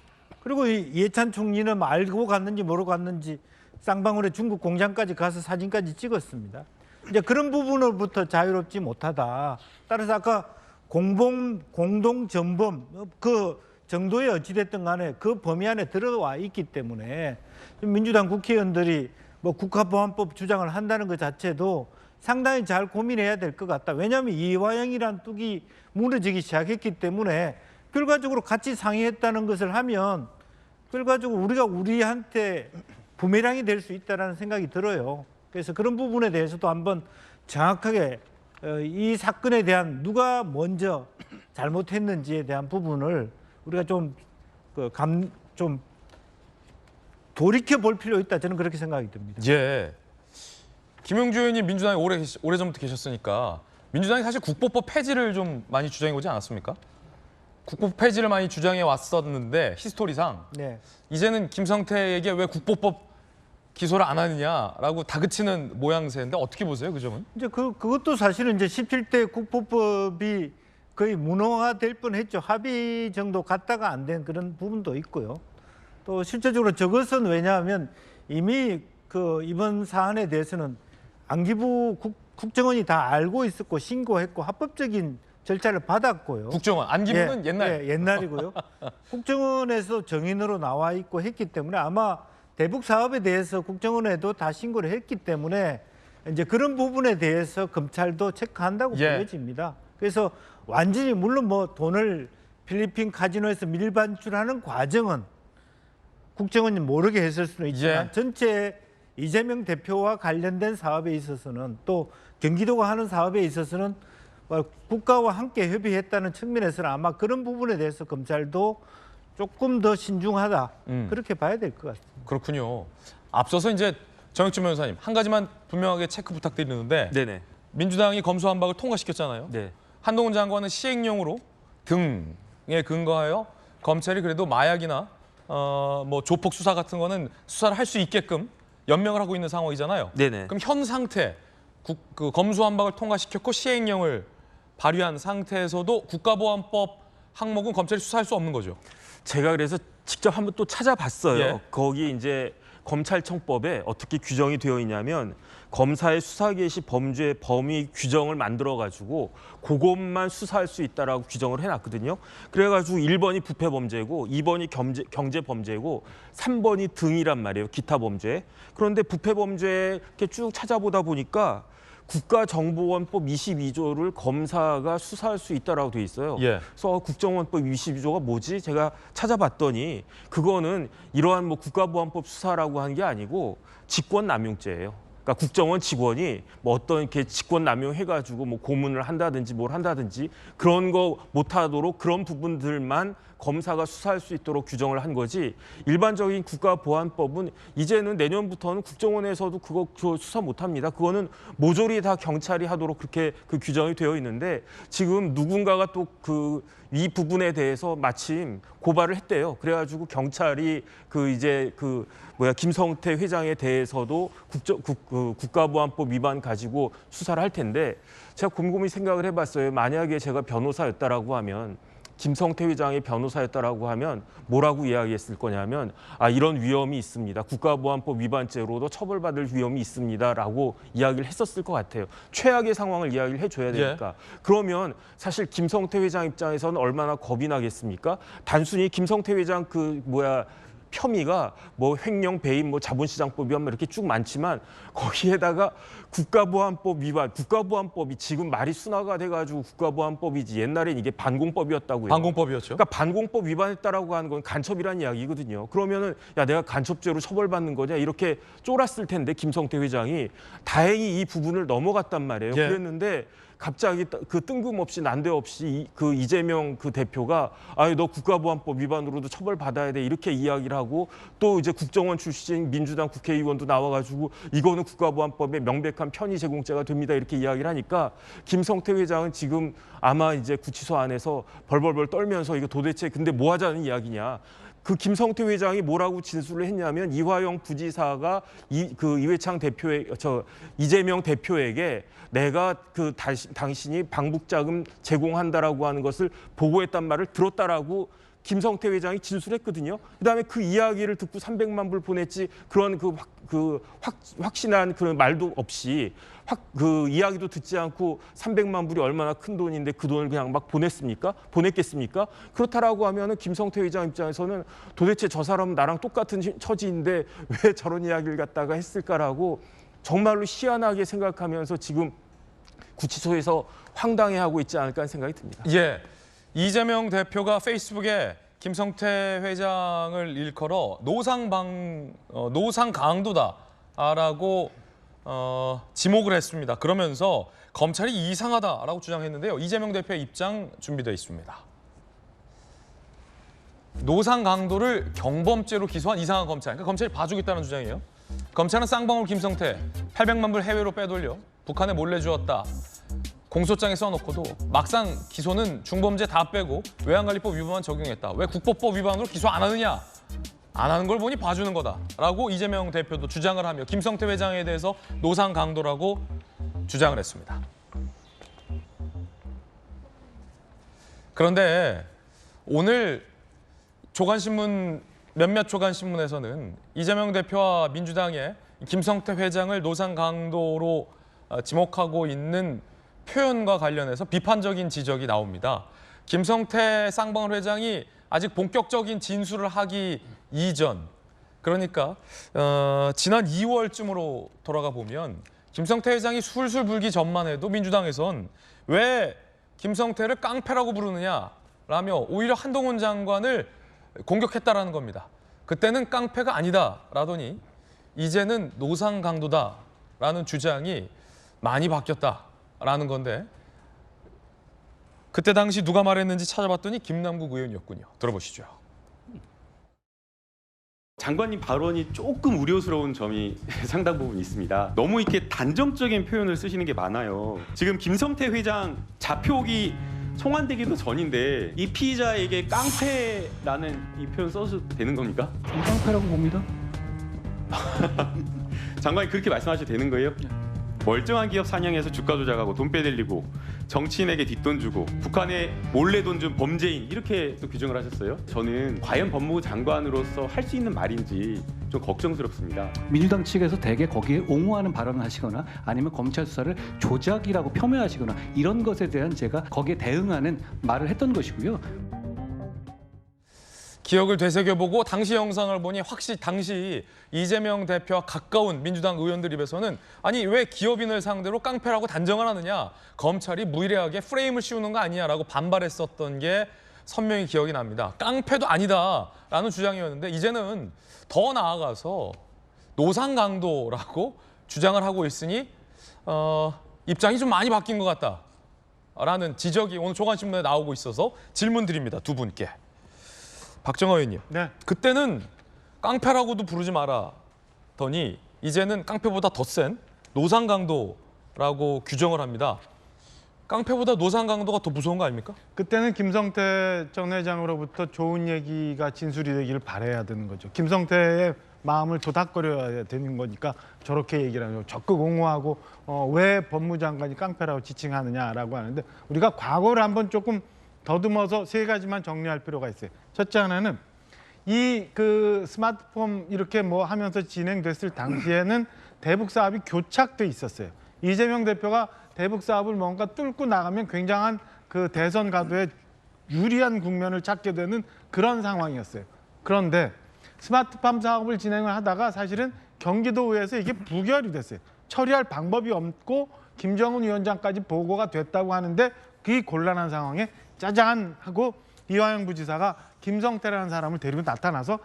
그리고 이해찬 총리는 알고 갔는지 모르고 갔는지 쌍방울에 중국 공장까지 가서 사진까지 찍었습니다. 이제 그런 부분으로부터 자유롭지 못하다. 따라서 아까 공동 전범 그 정도의 어찌됐든 간에 그 범위 안에 들어와 있기 때문에 민주당 국회의원들이 뭐 국가보안법 주장을 한다는 것 자체도 상당히 잘 고민해야 될 것 같다. 왜냐하면 이화영이란 뚝이 무너지기 시작했기 때문에 결과적으로 같이 상의했다는 것을 하면 결과적으로 우리가 우리한테 부메랑이 될 수 있다는 생각이 들어요. 그래서 그런 부분에 대해서도 한번 정확하게 이 사건에 대한 누가 먼저 잘못했는지에 대한 부분을 우리가 좀 돌이켜 볼 필요 있다. 저는 그렇게 생각이 듭니다. 예. 김용주 의원님 민주당에 오래전부터 계셨으니까 민주당이 사실 국보법 폐지를 좀 많이 주장해 오지 않았습니까? 국보법 폐지를 많이 주장해 왔었는데 히스토리상 네. 이제는 김성태에게 왜 국보법 기소를 안 하느냐라고 다그치는 모양새인데 어떻게 보세요, 그 점은? 이제 그것도 사실은 이제 17대 국보법이 거의 무능화될 뻔했죠. 합의 정도 갔다가 안 된 그런 부분도 있고요. 또 실제적으로 저것은 왜냐하면 이미 그 이번 사안에 대해서는 안기부 국정원이 다 알고 있었고 신고했고 합법적인 절차를 받았고요. 국정원, 안기부는 옛날. 예, 옛날이고요. 국정원에서 정인으로 나와 있고 했기 때문에 아마 대북 사업에 대해서 국정원에도 다 신고를 했기 때문에 이제 그런 부분에 대해서 검찰도 체크한다고 예. 보여집니다. 그래서 완전히 물론 뭐 돈을 필리핀 카지노에서 밀반출하는 과정은 국정원이 모르게 했을 수는 있지만 예. 전체 이재명 대표와 관련된 사업에 있어서는 또 경기도가 하는 사업에 있어서는 국가와 함께 협의했다는 측면에서는 아마 그런 부분에 대해서 검찰도 조금 더 신중하다 그렇게 봐야 될 것 같습니다. 그렇군요. 앞서서 이제 정혁진 변호사님 한 가지만 분명하게 체크 부탁드리는데 네네. 민주당이 검수완박을 통과시켰잖아요. 네. 한동훈 장관은 시행령으로 등에 근거하여 검찰이 그래도 마약이나 뭐 조폭 수사 같은 거는 수사를 할 수 있게끔 연명을 하고 있는 상황이잖아요. 네네. 그럼 현 상태 그 검수완박을 통과시켰고 시행령을 발의한 상태에서도 국가보안법 항목은 검찰이 수사할 수 없는 거죠. 제가 그래서 직접 한번 또 찾아봤어요. 예. 거기 이제 검찰청법에 어떻게 규정이 되어 있냐면 검사의 수사 개시 범죄 범위 규정을 만들어 가지고 그것만 수사할 수 있다라고 규정을 해놨거든요. 그래가지고 1번이 부패 범죄고 2번이 경제 범죄고 3번이 등이란 말이에요. 기타 범죄. 그런데 부패 범죄 이렇게 쭉 찾아보다 보니까 국가정보원법 22조를 검사가 수사할 수 있다라고 돼 있어요. 예. 그래서 국정원법 22조가 뭐지? 제가 찾아봤더니 그거는 이러한 뭐 국가보안법 수사라고 하는 게 아니고 직권남용죄예요. 그러니까 국정원 직원이 뭐 어떤 이렇게 직권남용 해가지고 뭐 고문을 한다든지 뭘 한다든지 그런 거 못하도록 그런 부분들만 검사가 수사할 수 있도록 규정을 한 거지 일반적인 국가보안법은 이제는 내년부터는 국정원에서도 그거 수사 못합니다. 그거는 모조리 다 경찰이 하도록 그렇게 그 규정이 되어 있는데 지금 누군가가 또 이 부분에 대해서 마침 고발을 했대요. 그래가지고 경찰이 김성태 회장에 대해서도 국가보안법 위반 가지고 수사를 할 텐데 제가 곰곰이 생각을 해봤어요. 만약에 제가 변호사였다라고 하면 김성태 회장의 변호사였다라고 하면 뭐라고 이야기했을 거냐면 이런 위험이 있습니다. 국가보안법 위반죄로도 처벌받을 위험이 있습니다라고 이야기를 했었을 것 같아요. 최악의 상황을 이야기를 해줘야 되니까. 그러면 사실 김성태 회장 입장에서는 얼마나 겁이 나겠습니까? 단순히 김성태 회장 혐의가 뭐 횡령, 배임, 뭐 자본시장법 위반 이렇게 쭉 많지만 거기에다가 국가보안법 위반, 국가보안법이 지금 말이 순화가 돼가지고 국가보안법이지 옛날엔 이게 반공법이었다고요. 반공법이었죠. 그러니까 반공법 위반했다라고 하는 건 간첩이라는 이야기거든요. 그러면은 야 내가 간첩죄로 처벌받는 거냐 이렇게 쫄았을 텐데 김성태 회장이 다행히 이 부분을 넘어갔단 말이에요. 예. 그랬는데 갑자기 그 뜬금없이 난데없이 그 이재명 그 대표가 너 국가보안법 위반으로도 처벌받아야 돼 이렇게 이야기를 하고 또 이제 국정원 출신 민주당 국회의원도 나와가지고 이거는 국가보안법의 명백한 편의 제공죄가 됩니다 이렇게 이야기를 하니까 김성태 회장은 지금 아마 이제 구치소 안에서 벌벌벌 떨면서 이거 도대체 근데 뭐 하자는 이야기냐. 그 김성태 회장이 뭐라고 진술을 했냐면 이화영 부지사가 이회창 이재명 대표에게 내가 당신이 방북자금 제공한다라고 하는 것을 보고했단 말을 들었다라고 김성태 회장이 진술했거든요. 그다음에 그 이야기를 듣고 300만 불 보냈지 그런 확신한 그런 말도 없이 그 이야기도 듣지 않고 300만 불이 얼마나 큰 돈인데 그 돈을 그냥 막 보냈겠습니까? 그렇다라고 하면은 김성태 회장 입장에서는 도대체 저 사람은 나랑 똑같은 처지인데 왜 저런 이야기를 갖다가 했을까라고 정말로 희한하게 생각하면서 지금 구치소에서 황당해하고 있지 않을까 하는 생각이 듭니다. 예. 이재명 대표가 페이스북에 김성태 회장을 일컬어 노상 강도다라고 지목을 했습니다. 그러면서 검찰이 이상하다라고 주장했는데요. 이재명 대표의 입장 준비되어 있습니다. 노상 강도를 경범죄로 기소한 이상한 검찰. 그러니까 검찰이 봐주고 있다는 주장이에요. 검찰은 쌍방울 김성태 800만 불 해외로 빼돌려 북한에 몰래 주었다. 공소장에 써놓고도 막상 기소는 중범죄 다 빼고 외환관리법 위반만 적용했다. 왜 국법법 위반으로 기소 안 하느냐? 안 하는 걸 보니 봐주는 거다라고 이재명 대표도 주장을 하며 김성태 회장에 대해서 노상 강도라고 주장을 했습니다. 그런데 오늘 조간신문 몇몇 조간신문에서는 이재명 대표와 민주당의 김성태 회장을 노상 강도로 지목하고 있는 표현과 관련해서 비판적인 지적이 나옵니다. 김성태 쌍방울 회장이 아직 본격적인 진술을 하기 이전, 그러니까 지난 2월쯤으로 돌아가 보면 김성태 회장이 술술 불기 전만 해도 민주당에선 왜 김성태를 깡패라고 부르느냐라며 오히려 한동훈 장관을 공격했다라는 겁니다. 그때는 깡패가 아니다라더니 이제는 노상 강도다라는 주장이 많이 바뀌었다라는 건데 그때 당시 누가 말했는지 찾아봤더니 김남국 의원이었군요. 들어보시죠. 장관님 발언이 조금 우려스러운 점이 상당 부분 있습니다. 너무 이렇게 단정적인 표현을 쓰시는 게 많아요. 지금 김성태 회장 자표기 송환되기도 전인데 이 피의자에게 깡패라는 이 표현 써도 되는 겁니까? 깡패라고 봅니다. 장관이 그렇게 말씀하셔도 되는 거예요? 멀쩡한 기업 사냥해서 주가 조작하고 돈 빼돌리고 정치인에게 뒷돈 주고 북한에 몰래 돈 준 범죄인 이렇게 또 규정을 하셨어요. 저는 과연 법무부 장관으로서 할 수 있는 말인지 좀 걱정스럽습니다. 민주당 측에서 대개 거기에 옹호하는 발언을 하시거나 아니면 검찰 수사를 조작이라고 폄훼하시거나 이런 것에 대한 제가 거기에 대응하는 말을 했던 것이고요. 기억을 되새겨보고 당시 영상을 보니 확실히 당시 이재명 대표와 가까운 민주당 의원들 입에서는 아니 왜 기업인을 상대로 깡패라고 단정을 하느냐, 검찰이 무리하게 프레임을 씌우는 거 아니냐라고 반발했었던 게 선명히 기억이 납니다. 깡패도 아니다라는 주장이었는데 이제는 더 나아가서 노상 강도라고 주장을 하고 있으니 입장이 좀 많이 바뀐 것 같다라는 지적이 오늘 조간신문에 나오고 있어서 질문 드립니다. 두 분께. 박정호 의원님, 네. 그때는 깡패라고도 부르지 말았더니 이제는 깡패보다 더 센 노상 강도라고 규정을 합니다. 깡패보다 노상 강도가 더 무서운 거 아닙니까? 그때는 김성태 전 회장으로부터 좋은 얘기가 진술이 되기를 바라야 되는 거죠. 김성태의 마음을 도닥거려야 되는 거니까 저렇게 얘기를 하죠. 적극 옹호하고 왜 법무장관이 깡패라고 지칭하느냐라고 하는데 우리가 과거를 한번 조금 더듬어서 세 가지만 정리할 필요가 있어요. 첫째 하나는 이 스마트폰 이렇게 뭐 하면서 진행됐을 당시에는 대북 사업이 교착돼 있었어요. 이재명 대표가 대북 사업을 뭔가 뚫고 나가면 굉장한 그 대선 가도에 유리한 국면을 찾게 되는 그런 상황이었어요. 그런데 스마트팜 사업을 진행을 하다가 사실은 경기도의회에서 이게 부결이 됐어요. 처리할 방법이 없고 김정은 위원장까지 보고가 됐다고 하는데 그 곤란한 상황에 짜잔 하고 이화영 부지사가 김성태라는 사람을 데리고 나타나서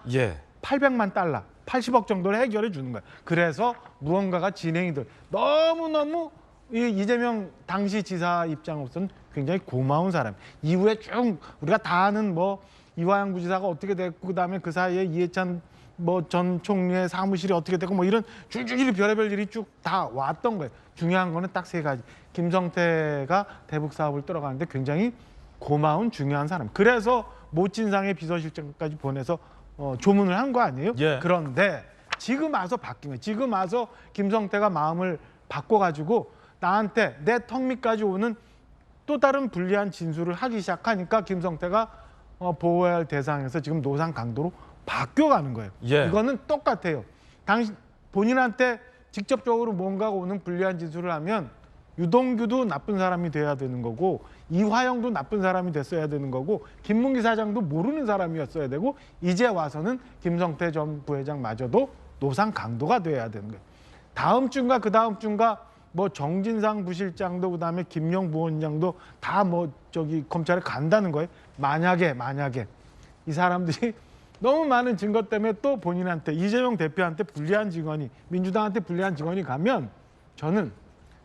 800만 달러, 80억 정도를 해결해 주는 거예요. 그래서 무언가가 진행이 돼. 너무너무 이재명 당시 지사 입장으로서는 굉장히 고마운 사람. 이후에 쭉 우리가 다 아는 뭐 이화영 부지사가 어떻게 됐고 그다음에 그 사이에 이해찬 뭐 전 총리의 사무실이 어떻게 됐고 뭐 이런 줄줄이 별의별 일이 쭉 다 왔던 거예요. 중요한 거는 딱 세 가지. 김성태가 대북 사업을 끌어가는데 굉장히 고마운 중요한 사람. 그래서 모친상의 비서실장까지 보내서 조문을 한 거 아니에요? 그런데 지금 와서 바뀐 거예요. 지금 와서 김성태가 마음을 바꿔가지고 나한테 내 턱 밑까지 오는 또 다른 불리한 진술을 하기 시작하니까 김성태가 보호해야 할 대상에서 지금 노상 강도로 바뀌어가는 거예요. 이거는 똑같아요. 본인한테 직접적으로 뭔가가 오는 불리한 진술을 하면 유동규도 나쁜 사람이 돼야 되는 거고 이화영도 나쁜 사람이 됐어야 되는 거고 김문기 사장도 모르는 사람이었어야 되고 이제 와서는 김성태 전 부회장마저도 노상 강도가 돼야 되는 거예요. 다음 주인가 그 다음 주인가 뭐 정진상 부실장도 그다음에 김용 부원장도 다 뭐 검찰에 간다는 거예요. 만약에 이 사람들이 너무 많은 증거 때문에 또 본인한테 이재명 대표한테 불리한 직원이 민주당한테 불리한 직원이 가면 저는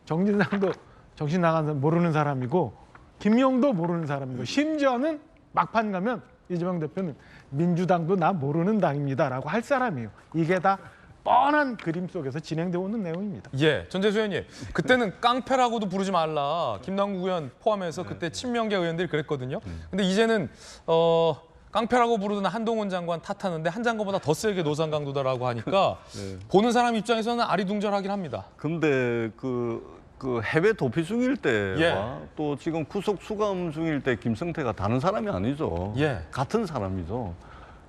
정진상도 정신 나간 사람 모르는 사람이고 김용도 모르는 사람이고 심지어는 막판 가면 이재명 대표는 민주당도 나 모르는 당입니다라고 할 사람이에요. 이게 다 뻔한 그림 속에서 진행되어 오는 내용입니다. 예, 전재수 의원님, 그때는 깡패라고도 부르지 말라. 김남국 의원 포함해서 그때 친명계 의원들이 그랬거든요. 근데 이제는 깡패라고 부르던 한동훈 장관 탓하는데 한 장관보다 더 세게 노상강도다라고 하니까 보는 사람 입장에서는 아리둥절하긴 합니다. 근데 그 해외 도피 중일 때와 예. 또 지금 구속 수감 중일 때 김성태가 다른 사람이 아니죠. 예. 같은 사람이죠.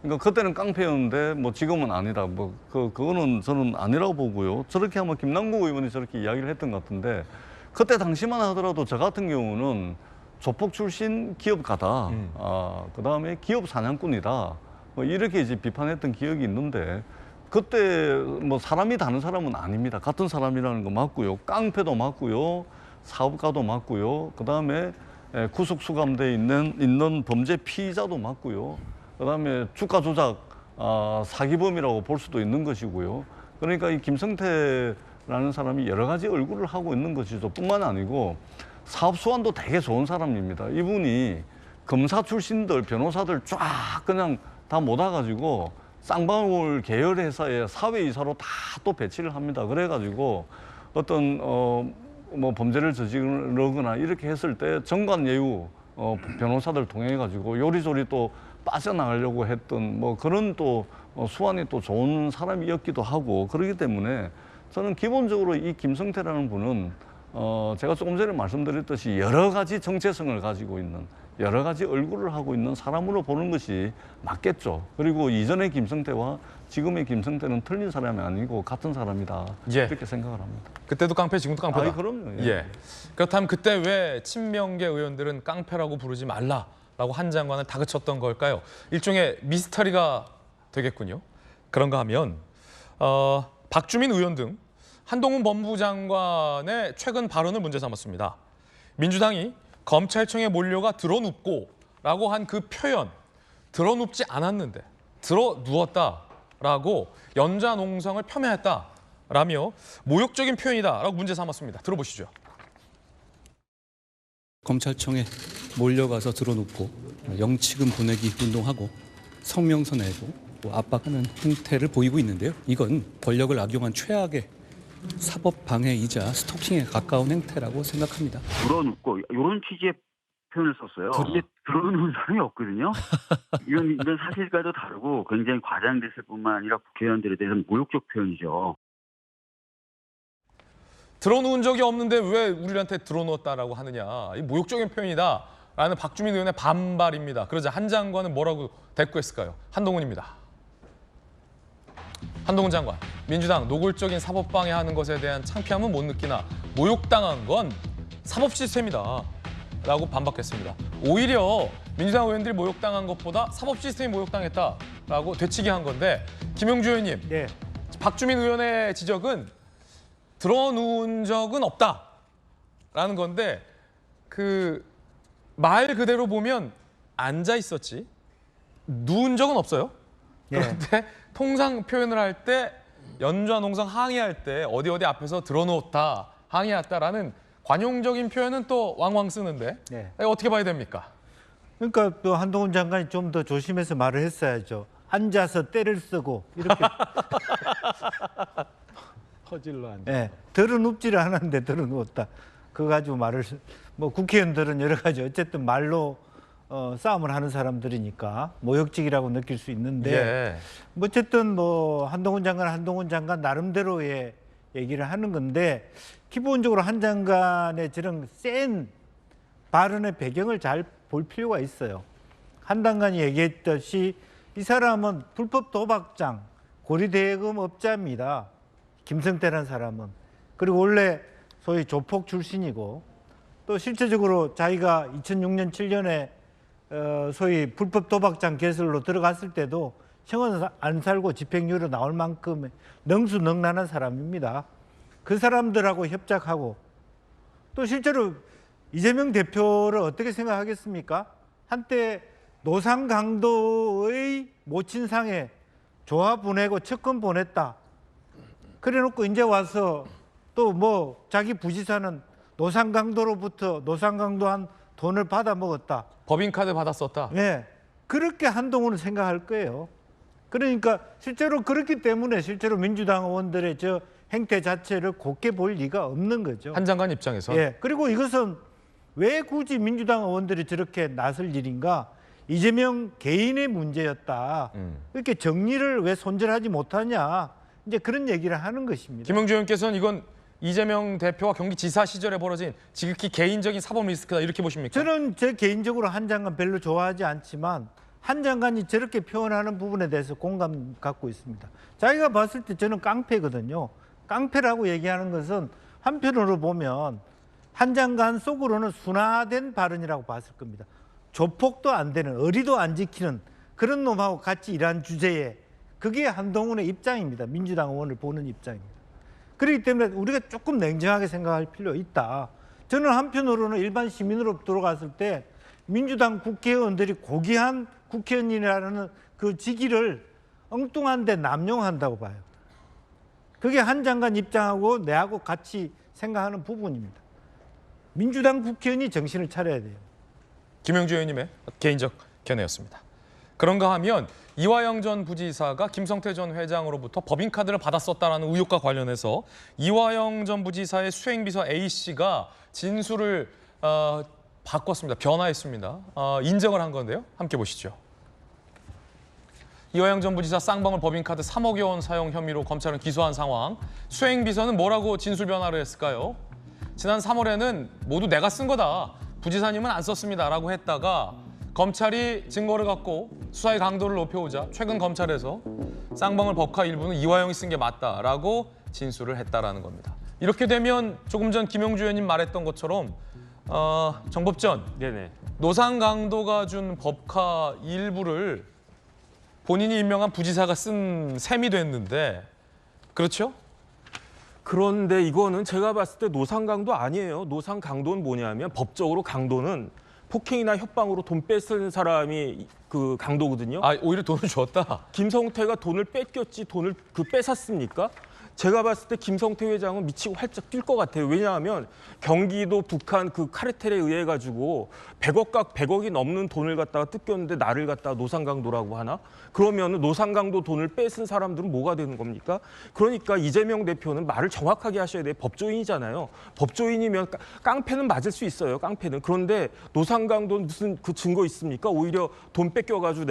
그러니까 그때는 깡패였는데 뭐 지금은 아니다. 뭐 그거는 저는 아니라고 보고요. 저렇게 하면 김남국 의원이 저렇게 이야기를 했던 것 같은데 그때 당시만 하더라도 저 같은 경우는 조폭 출신 기업가다. 그다음에 기업 사냥꾼이다. 뭐 이렇게 이제 비판했던 기억이 있는데 그때 뭐 사람이 다른 사람은 아닙니다. 같은 사람이라는 거 맞고요. 깡패도 맞고요. 사업가도 맞고요. 그다음에 구속 수감돼 있는 범죄 피의자도 맞고요. 그다음에 주가 조작 사기범이라고 볼 수도 있는 것이고요. 그러니까 이 김성태라는 사람이 여러 가지 얼굴을 하고 있는 것이죠. 뿐만 아니고 사업 수완도 되게 좋은 사람입니다. 이분이 검사 출신들, 변호사들 쫙 그냥 다 모아가지고 쌍방울 계열 회사에 사회이사로 다 또 배치를 합니다. 그래가지고 어떤 뭐 범죄를 저지르거나 이렇게 했을 때 정관예우 변호사들 통해가지고 요리조리 또 빠져나가려고 했던 뭐 그런 또 수완이 또 좋은 사람이었기도 하고 그렇기 때문에 저는 기본적으로 이 김성태라는 분은 제가 조금 전에 말씀드렸듯이 여러 가지 정체성을 가지고 있는 여러 가지 얼굴을 하고 있는 사람으로 보는 것이 맞겠죠. 그리고 이전의 김성태와 지금의 김성태는 틀린 사람이 아니고 같은 사람이다. 예. 이렇게 생각을 합니다. 그때도 깡패, 지금도 깡패다. 아니, 그럼요. 예. 예. 그렇다면 그때 왜 친명계 의원들은 깡패라고 부르지 말라라고 한 장관을 다그쳤던 걸까요? 일종의 미스터리가 되겠군요. 그런가 하면 박주민 의원 등 한동훈 법무부 장관의 최근 발언을 문제 삼았습니다. 민주당이 검찰청에 몰려가 드러눕고라고 한 그 표현, 드러눕지 않았는데 드러누웠다라고 연좌농성을 폄훼했다라며 모욕적인 표현이다라고 문제 삼았습니다. 들어보시죠. 검찰청에 몰려가서 드러눕고 영치금 보내기 운동하고 성명서 내고 또 압박하는 행태를 보이고 있는데요. 이건 권력을 악용한 최악의 사법 방해이자 스토킹에 가까운 행태라고 생각합니다. 드러눕고 이런 취지의 표현을 썼어요. 근데 드러누는 사람이 없거든요. 이런 사실과도 다르고 굉장히 과장됐을 뿐만 아니라 국회의원들에 대해서는 모욕적 표현이죠. 드러누운 적이 없는데 왜 우리한테 드러누웠다라고 하느냐. 이 모욕적인 표현이다라는 박주민 의원의 반발입니다. 그러자 한 장관은 뭐라고 대꾸했을까요? 한동훈입니다. 한동훈 장관, 민주당 노골적인 사법 방해하는 것에 대한 창피함은 못 느끼나 모욕당한 건 사법 시스템이다 라고 반박했습니다. 오히려 민주당 의원들이 모욕당한 것보다 사법 시스템이 모욕당했다라고 되치기 한 건데 김용주 의원님, 네. 박주민 의원의 지적은 드러누운 적은 없다라는 건데 그 말 그대로 보면 앉아 있었지 누운 적은 없어요. 그런데 통상 표현을 할 때 연좌농성 항의할 때 어디 앞에서 드러누웠다, 항의했다라는 관용적인 표현은 또 왕왕 쓰는데 어떻게 봐야 됩니까? 그러니까 또 한동훈 장관이 좀 더 조심해서 말을 했어야죠. 앉아서 때를 쓰고 이렇게 허질러 앉아. 예, 드러눕지를 않았는데 드러누웠다. 그거 가지고 말을 뭐 국회의원들은 여러 가지 어쨌든 말로 싸움을 하는 사람들이니까 모욕적이라고 느낄 수 있는데 뭐 어쨌든 뭐 한동훈 장관 나름대로의 얘기를 하는 건데 기본적으로 한 장관의 저런 센 발언의 배경을 잘 볼 필요가 있어요. 한 장관이 얘기했듯이 이 사람은 불법 도박장, 고리대금 업자입니다. 김성태라는 사람은. 그리고 원래 소위 조폭 출신이고 또 실제적으로 자기가 2006년, 7년에 소위 불법 도박장 개설로 들어갔을 때도 형은 안 살고 집행유예로 나올 만큼 능수능란한 사람입니다. 그 사람들하고 협작하고 또 실제로 이재명 대표를 어떻게 생각하겠습니까? 한때 노상강도의 모친상에 조화 보내고 측근 보냈다. 그래놓고 이제 와서 또 뭐 자기 부지사는 노상강도로부터 노상강도한 돈을 받아 먹었다. 법인카드 받았었다. 네. 그렇게 한동훈은 생각할 거예요. 그러니까 실제로 그렇기 때문에 실제로 민주당 의원들의 저 행태 자체를 곱게 볼 리가 없는 거죠. 한 장관 입장에서. 예. 그리고 이것은 왜 굳이 민주당 의원들이 저렇게 나설 일인가? 이재명 개인의 문제였다. 이렇게 정리를 왜 손절하지 못하냐? 이제 그런 얘기를 하는 것입니다. 김영주 의원께서는 이건 이재명 대표와 경기지사 시절에 벌어진 지극히 개인적인 사법 리스크다 이렇게 보십니까? 저는 제 개인적으로 한 장관 별로 좋아하지 않지만 한 장관이 저렇게 표현하는 부분에 대해서 공감 갖고 있습니다. 자기가 봤을 때 저는 깡패거든요. 깡패라고 얘기하는 것은 한편으로 보면 한 장관 속으로는 순화된 발언이라고 봤을 겁니다. 조폭도 안 되는, 의리도 안 지키는 그런 놈하고 같이 일한 주제에 그게 한동훈의 입장입니다. 민주당 의원을 보는 입장입니다. 그렇기 때문에 우리가 조금 냉정하게 생각할 필요 있다. 저는 한편으로는 일반 시민으로 들어갔을 때 민주당 국회의원들이 고귀한 국회의원이라는 그 직위를 엉뚱한 데 남용한다고 봐요. 그게 한 장관 입장하고 내하고 같이 생각하는 부분입니다. 민주당 국회의원이 정신을 차려야 돼요. 김영주 의원님의 개인적 견해였습니다. 그런가 하면 이화영 전 부지사가 김성태 전 회장으로부터 법인카드를 받았었다는 의혹과 관련해서 이화영 전 부지사의 수행비서 A씨가 진술을 바꿨습니다. 변화했습니다. 인정을 한 건데요. 함께 보시죠. 이화영 전 부지사 쌍방울 법인카드 3억여 원 사용 혐의로 검찰은 기소한 상황. 수행비서는 뭐라고 진술 변화를 했을까요? 지난 3월에는 모두 내가 쓴 거다. 부지사님은 안 썼습니다라고 했다가 검찰이 증거를 갖고 수사의 강도를 높여오자 최근 검찰에서 쌍방울 법카 일부는 이화영이 쓴 게 맞다라고 진술을 했다라는 겁니다. 이렇게 되면 조금 전 김영주 의원님 말했던 것처럼 정법전 노상강도가 준 법카 일부를 본인이 임명한 부지사가 쓴 셈이 됐는데 그렇죠? 그런데 이거는 제가 봤을 때 노상강도 아니에요. 노상강도는 뭐냐면 법적으로 강도는 폭행이나 협박으로 돈 뺏은 사람이 그 강도거든요. 오히려 돈을 줬다. 김성태가 돈을 뺏겼지 돈을 뺏었습니까? 제가 봤을 때 김성태 회장은 미치고 활짝 뛸 것 같아요. 왜냐하면 경기도 북한 그 카르텔에 의해 가지고 100억이 넘는 돈을 갖다가 뜯겼는데 나를 갖다가 노상강도라고 하나? 그러면 노상강도 돈을 뺏은 사람들은 뭐가 되는 겁니까? 그러니까 이재명 대표는 말을 정확하게 하셔야 돼요. 법조인이잖아요. 법조인이면 깡패는 맞을 수 있어요. 깡패는. 그런데 노상강도는 무슨 그 증거 있습니까? 오히려 돈 뺏겨가지고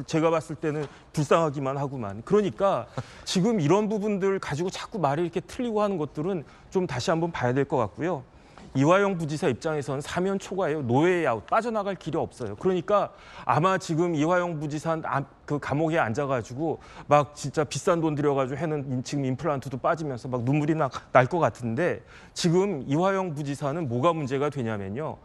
제가 봤을 때는 불쌍하기만 하구만. 그러니까 지금 이런 부분들 가지고 자꾸 말이 이렇게 틀리고 하는 것들은 좀 다시 한번 봐야 될 것 같고요. 이화영 부지사 입장에서는 사면 초과예요. 노예의 아웃, 빠져나갈 길이 없어요. 그러니까 아마 지금 이화영 부지사 그 감옥에 앉아가지고 막 진짜 비싼 돈 들여가지고 해는 지금 임플란트도 빠지면서 막 눈물이 날 것 같은데 지금 이화영 부지사는 뭐가 문제가 되냐면요.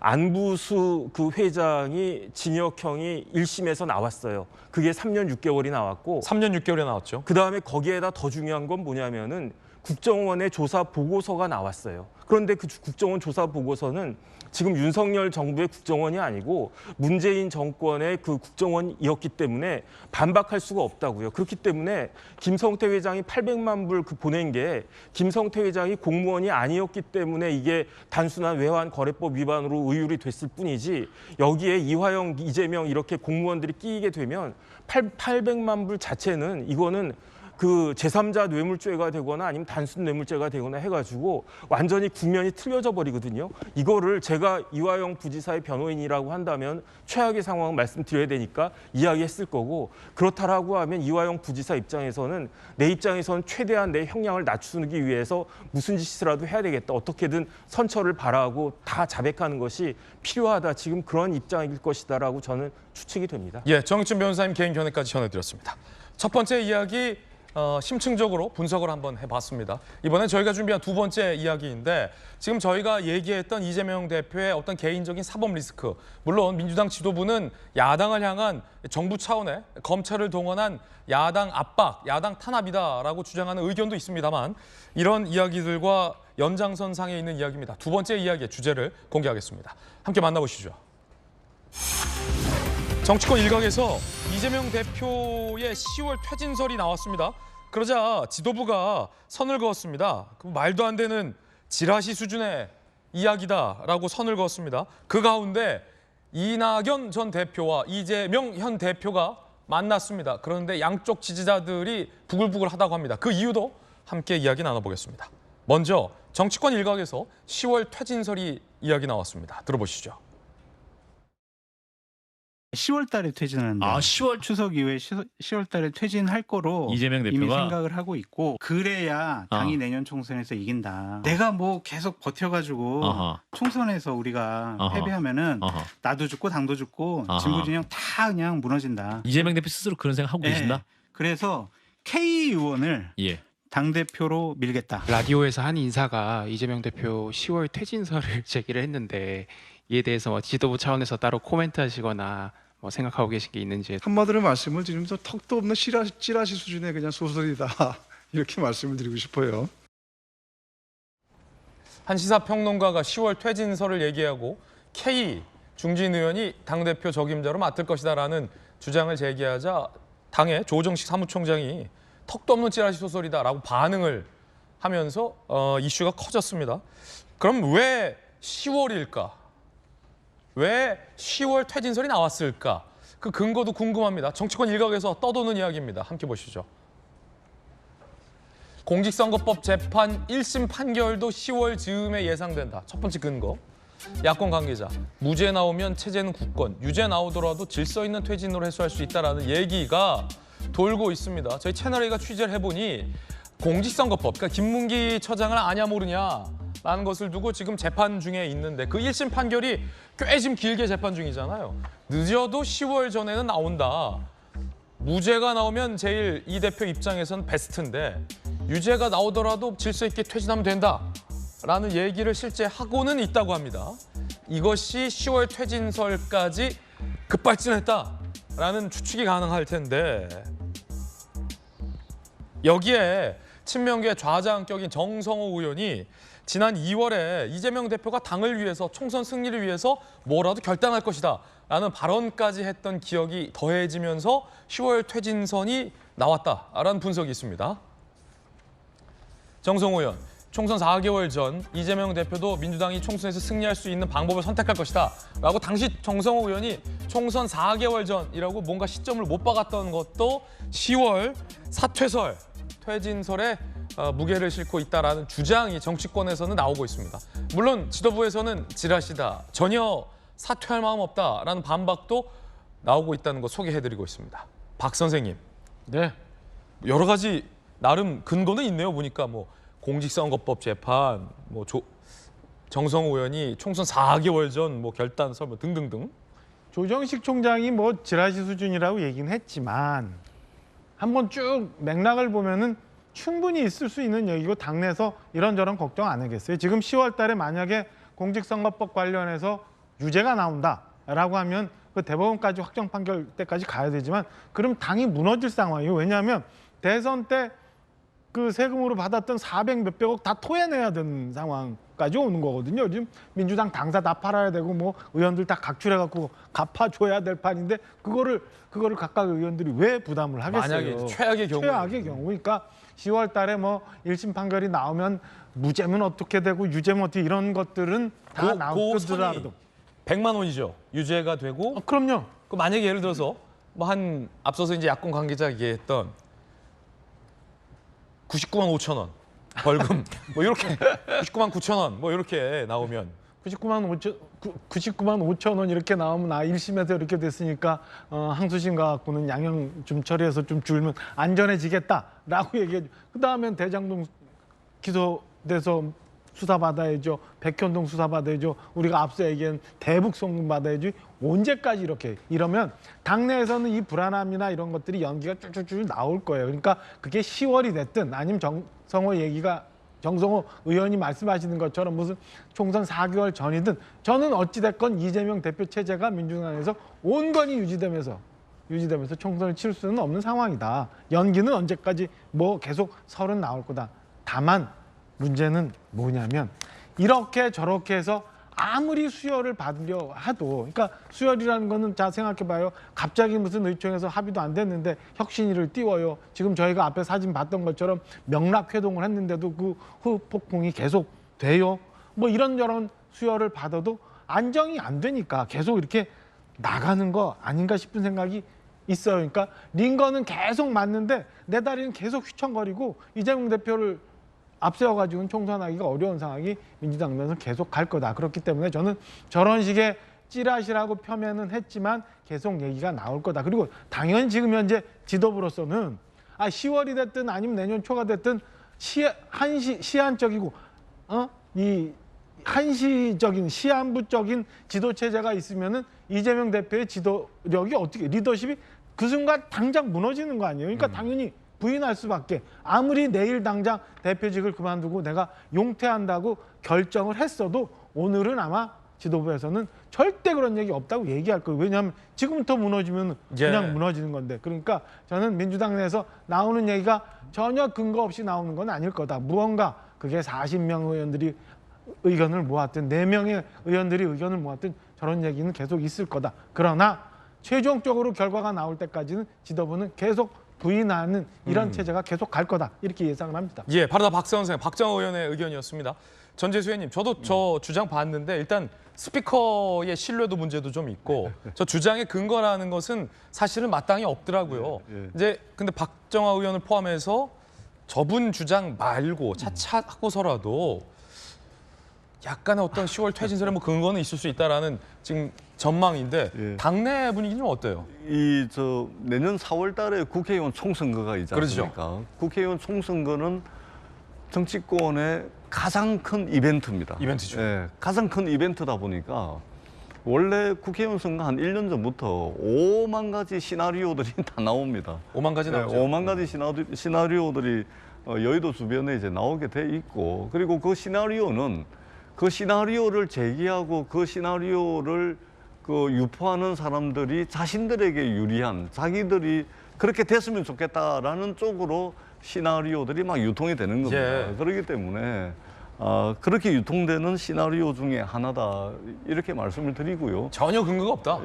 안부수 그 회장이 징역형이 1심에서 나왔어요. 그게 3년 6개월이 나왔고 3년 6개월이 나왔죠. 그다음에 거기에다 더 중요한 건 뭐냐면은 국정원의 조사 보고서가 나왔어요. 그런데 그 국정원 조사 보고서는 지금 윤석열 정부의 국정원이 아니고 문재인 정권의 그 국정원이었기 때문에 반박할 수가 없다고요. 그렇기 때문에 김성태 회장이 800만 불 보낸 게 김성태 회장이 공무원이 아니었기 때문에 이게 단순한 외환거래법 위반으로 의율이 됐을 뿐이지 여기에 이화영, 이재명 이렇게 공무원들이 끼이게 되면 800만 불 자체는 이거는 그 제3자 뇌물죄가 되거나 아니면 단순 뇌물죄가 되거나 해가지고 완전히 국면이 틀려져 버리거든요. 이거를 제가 이화영 부지사의 변호인이라고 한다면 최악의 상황을 말씀드려야 되니까 이야기했을 거고 그렇다라고 하면 이화영 부지사 입장에서는 내 입장에서는 최대한 내 형량을 낮추기 위해서 무슨 짓이라도 해야 되겠다. 어떻게든 선처를 바라고 다 자백하는 것이 필요하다. 지금 그런 입장일 것이다라고 저는 추측이 됩니다. 예, 정익준 변호사님 개인 견해까지 전해드렸습니다. 첫 번째 이야기 심층적으로 분석을 한번 해봤습니다. 이번엔 저희가 준비한 두 번째 이야기인데 지금 저희가 얘기했던 이재명 대표의 어떤 개인적인 사법 리스크, 물론 민주당 지도부는 야당을 향한 정부 차원의 검찰을 동원한 야당 압박, 야당 탄압이다라고 주장하는 의견도 있습니다만 이런 이야기들과 연장선 상에 있는 이야기입니다. 두 번째 이야기의 주제를 공개하겠습니다. 함께 만나보시죠. 정치권 일각에서 이재명 대표의 10월 퇴진설이 나왔습니다. 그러자 지도부가 선을 그었습니다. 말도 안 되는 지라시 수준의 이야기다라고 선을 그었습니다. 그 가운데 이낙연 전 대표와 이재명 현 대표가 만났습니다. 그런데 양쪽 지지자들이 부글부글하다고 합니다. 그 이유도 함께 이야기 나눠보겠습니다. 먼저 정치권 일각에서 10월 퇴진설이 이야기 나왔습니다. 들어보시죠. 10월 달에 퇴진하는데 10월 추석 이후에 10월 달에 퇴진할 거로 이재명 이미 대표가 생각을 하고 있고 그래야 당이 내년 총선에서 이긴다. 내가 뭐 계속 버텨가지고 총선에서 우리가 패배하면은 나도 죽고 당도 죽고 진보 진영 다 그냥 무너진다. 이재명 대표 스스로 그런 생각하고 계신다? 그래서 K 의원을 당대표로 밀겠다. 라디오에서 한 인사가 이재명 대표 10월 퇴진설을 제기를 했는데 이에 대해서 지도부 차원에서 따로 코멘트하시거나 뭐 생각하고 계신 게 있는지. 한마디로 말씀을 드리면 턱도 없는 찌라시 수준의 그냥 소설이다 이렇게 말씀을 드리고 싶어요. 한 시사평론가가 10월 퇴진설을 얘기하고 K 중진 의원이 당대표 적임자로 맡을 것이다라는 주장을 제기하자 당의 조정식 사무총장이 턱도 없는 찌라시 소설이다라고 반응을 하면서 이슈가 커졌습니다. 그럼 왜 10월일까? 왜 10월 퇴진설이 나왔을까? 그 근거도 궁금합니다. 정치권 일각에서 떠도는 이야기입니다. 함께 보시죠. 공직선거법 재판 1심 판결도 10월 즈음에 예상된다. 첫 번째 근거. 야권 관계자. 무죄 나오면 체제는 굳건, 유죄 나오더라도 질서 있는 퇴진으로 해소할 수 있다는 얘기가 돌고 있습니다. 저희 채널A가 취재를 해보니 공직선거법, 그러니까 김문기 처장을 아냐 모르냐라는 것을 두고 지금 재판 중에 있는데 그 1심 판결이 꽤 좀 길게 재판 중이잖아요. 늦어도 10월 전에는 나온다. 무죄가 나오면 제일 이 대표 입장에서는 베스트인데 유죄가 나오더라도 질서 있게 퇴진하면 된다라는 얘기를 실제 하고는 있다고 합니다. 이것이 10월 퇴진설까지 급발진했다라는 추측이 가능할 텐데 여기에 친명계 좌장격인 정성호 의원이 지난 2월에 이재명 대표가 당을 위해서 총선 승리를 위해서 뭐라도 결단할 것이다 라는 발언까지 했던 기억이 더해지면서 10월 퇴진선이 나왔다라는 분석이 있습니다. 정성호 의원, 총선 4개월 전 이재명 대표도 민주당이 총선에서 승리할 수 있는 방법을 선택할 것이다 라고 당시 정성호 의원이 총선 4개월 전이라고 뭔가 시점을 못 박았던 것도 10월 사퇴설, 퇴진설에 무게를 싣고 있다라는 주장이 정치권에서는 나오고 있습니다. 물론 지도부에서는 지라시다, 전혀 사퇴할 마음 없다라는 반박도 나오고 있다는 거 소개해드리고 있습니다. 박 선생님, 네, 여러 가지 나름 근거는 있네요. 보니까 뭐 공직선거법 재판, 뭐 정성호 의원이 총선 4개월 전 뭐 결단설 뭐 등등등. 조정식 총장이 뭐 지라시 수준이라고 얘기는 했지만 한번 쭉 맥락을 보면은 충분히 있을 수 있는 얘기고 당내에서 이런저런 걱정 안 하겠어요. 지금 10월 달에 만약에 공직선거법 관련해서 유죄가 나온다라고 하면 그 대법원까지 확정 판결 때까지 가야 되지만 그럼 당이 무너질 상황이에요. 왜냐하면 대선 때 그 세금으로 받았던 400 몇백억 다 토해내야 되는 상황까지 오는 거거든요. 지금 민주당 당사 다 팔아야 되고 뭐 의원들 다 각출해갖고 갚아줘야 될 판인데 그거를 각각 의원들이 왜 부담을 하겠어요? 만약에 최악의 경우. 그러니까 10월 달에 뭐 1심 판결이 나오면 무죄면 어떻게 되고 유죄면 어떻게 이런 것들은 다 나오더라도 100만 원이죠. 유죄가 되고. 그럼요. 그 만약에 예를 들어서 뭐 한 앞서서 이제 야권 관계자가 얘기했던 99만 5천 원 벌금 뭐 이렇게 99만 9천 원 뭐 이렇게 나오면 99만 5천 원 이렇게 나오면 1심에서 이렇게 됐으니까 항소심 갖고는 양형 좀 처리해서 좀 줄면 안전해지겠다라고 얘기해. 그다음엔 대장동 기소돼서 수사받아야죠. 백현동 수사받아야죠. 우리가 앞서 얘기한 대북 송금 받아야지. 언제까지 이렇게 이러면 당내에서는 이 불안함이나 이런 것들이 연기가 쭉쭉쭉 나올 거예요. 그러니까 그게 10월이 됐든 아니면 정성호 의원이 말씀하시는 것처럼 무슨 총선 4개월 전이든 저는 어찌됐건 이재명 대표 체제가 민주당에서 온건히 유지되면서 총선을 치를 수는 없는 상황이다. 연기는 언제까지 뭐 계속 설은 나올 거다. 다만 문제는 뭐냐면 이렇게 저렇게 해서 아무리 수혈을 받으려 해도, 그러니까 수혈이라는 거는 자 생각해봐요. 갑자기 무슨 의총에서 합의도 안 됐는데 혁신위를 띄워요. 지금 저희가 앞에 사진 봤던 것처럼 명락회동을 했는데도 그 후폭풍이 계속 돼요. 뭐 이런저런 수혈을 받아도 안정이 안 되니까 계속 이렇게 나가는 거 아닌가 싶은 생각이 있어요. 그러니까 링거는 계속 맞는데 내 다리는 계속 휘청거리고 이재명 대표를 앞세워가지고는 총선하기가 어려운 상황이 민주당 내에서 계속 갈 거다. 그렇기 때문에 저는 저런 식의 찌라시라고 표면은 했지만 계속 얘기가 나올 거다. 그리고 당연히 지금 현재 지도부로서는 10월이 됐든 아니면 내년 초가 됐든 시한적이고 이 한시적인 시한부적인 지도 체제가 있으면은 이재명 대표의 지도력이 어떻게 리더십이 그 순간 당장 무너지는 거 아니에요. 그러니까 당연히 부인할 수밖에. 아무리 내일 당장 대표직을 그만두고 내가 용퇴한다고 결정을 했어도 오늘은 아마 지도부에서는 절대 그런 얘기 없다고 얘기할 거예요. 왜냐하면 지금부터 무너지면 그냥 무너지는 건데. 그러니까 저는 민주당 내에서 나오는 얘기가 전혀 근거 없이 나오는 건 아닐 거다. 무언가 그게 40명 의원들이 의견을 모았든 4명의 의원들이 의견을 모았든 저런 얘기는 계속 있을 거다. 그러나 최종적으로 결과가 나올 때까지는 지도부는 계속 부인하는 이런 체제가 계속 갈 거다. 이렇게 예상을 합니다. 예, 바로 다 박세원 선생, 박정호 의원의 의견이었습니다. 전재수 의원님, 저도 저 주장 봤는데 일단 스피커의 신뢰도 문제도 좀 있고 저 주장의 근거라는 것은 사실은 마땅히 없더라고요. 이제 근데 박정호 의원을 포함해서 저분 주장 말고 차차 하고서라도 약간의 어떤 10월 퇴진설에 뭐 근거는 있을 수 있다라는 지금 전망인데 당내 분위기는 어때요? 내년 4월달에 국회의원 총선거가 있지 않습니까? 그렇죠. 국회의원 총선거는 정치권의 가장 큰 이벤트입니다. 이벤트죠. 가장 큰 이벤트다 보니까 원래 국회의원 선거 한 1년 전부터 5만 가지 시나리오들이 다 나옵니다. 5만 가지 나오죠. 5만 가지 시나리오들이 여의도 주변에 이제 나오게 돼 있고, 그리고 그 시나리오를 제기하고 그 시나리오를 유포하는 사람들이 자신들에게 유리한, 자기들이 그렇게 됐으면 좋겠다라는 쪽으로 시나리오들이 막 유통이 되는 겁니다. 그렇기 때문에 그렇게 유통되는 시나리오 중에 하나다 이렇게 말씀을 드리고요. 전혀 근거가 없다.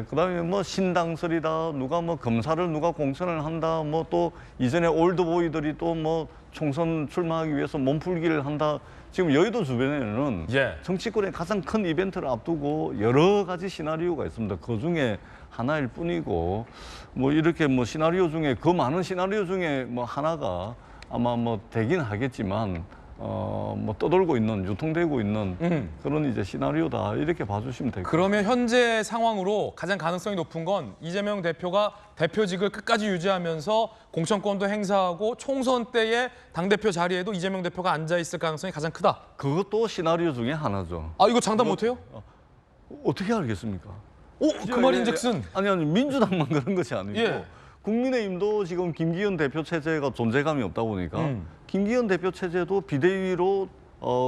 그다음에 뭐 신당설이다, 누가 뭐 검사를 누가 공천을 한다, 뭐 또 이전에 올드보이들이 또 뭐 총선 출마하기 위해서 몸풀기를 한다. 지금 여의도 주변에는 정치권의 가장 큰 이벤트를 앞두고 여러 가지 시나리오가 있습니다. 그 중에 하나일 뿐이고, 뭐 이렇게 뭐 시나리오 중에 그 많은 시나리오 중에 뭐 하나가 아마 뭐 되긴 하겠지만 뭐 떠돌고 있는, 유통되고 있는 그런 이제 시나리오다 이렇게 봐주시면 되겠습니다. 그러면 현재 상황으로 가장 가능성이 높은 건 이재명 대표가 대표직을 끝까지 유지하면서 공천권도 행사하고 총선 때의 당대표 자리에도 이재명 대표가 앉아 있을 가능성이 가장 크다. 그것도 시나리오 중에 하나죠. 이거 장담 못해요? 어떻게 알겠습니까? 그 말인즉슨. 아니 민주당만 그런 것이 아니고 국민의힘도 지금 김기현 대표 체제가 존재감이 없다 보니까 김기현 대표 체제도 비대위로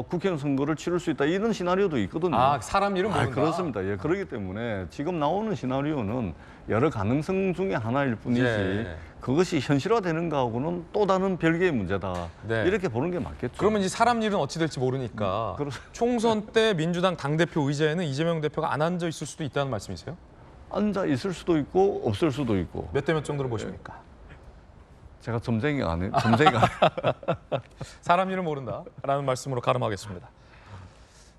국회의원 선거를 치를 수 있다 이런 시나리오도 있거든요. 사람 이름 모른다. 그렇습니다. 그렇기 때문에 지금 나오는 시나리오는 여러 가능성 중에 하나일 뿐이지 그것이 현실화되는 거하고는 또 다른 별개의 문제다. 이렇게 보는 게 맞겠죠. 그러면 이제 사람 일은 어찌 될지 모르니까 총선 때 민주당 당대표 의제에는 이재명 대표가 안 앉아 있을 수도 있다는 말씀이세요? 앉아 있을 수도 있고 없을 수도 있고. 몇 대 몇 정도로 보십니까? 제가 점쟁이가 아니에요. 사람 일은 모른다라는 말씀으로 가름하겠습니다.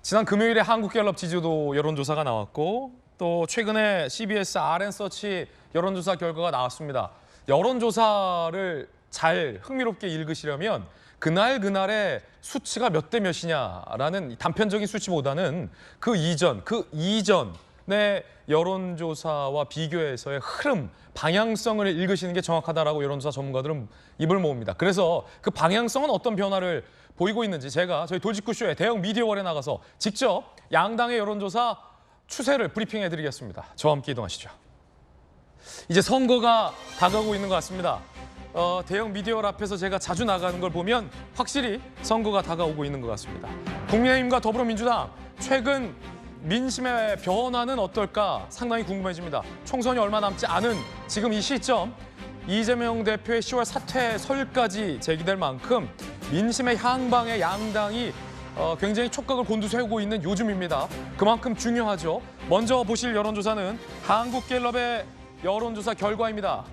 지난 금요일에 한국갤럽 지지도 여론조사가 나왔고 또 최근에 CBS RN서치 여론조사 결과가 나왔습니다. 여론조사를 잘 흥미롭게 읽으시려면 그날의 수치가 몇 대 몇이냐라는 단편적인 수치보다는 그 이전의 여론조사와 비교해서의 흐름, 방향성을 읽으시는 게 정확하다라고 여론조사 전문가들은 입을 모읍니다. 그래서 그 방향성은 어떤 변화를 보이고 있는지 제가 저희 돌직구쇼의 대형 미디어월에 나가서 직접 양당의 여론조사 추세를 브리핑해드리겠습니다. 저와 함께 이동하시죠. 이제 선거가 다가오고 있는 것 같습니다. 대형 미디어월 앞에서 제가 자주 나가는 걸 보면 확실히 선거가 다가오고 있는 것 같습니다. 국민의힘과 더불어민주당 최근 민심의 변화는 어떨까 상당히 궁금해집니다. 총선이 얼마 남지 않은 지금 이 시점 이재명 대표의 10월 사퇴설까지 제기될 만큼 민심의 향방에 양당이 굉장히 촉각을 곤두세우고 있는 요즘입니다. 그만큼 중요하죠. 먼저 보실 여론조사는 한국갤럽의 여론조사 결과입니다.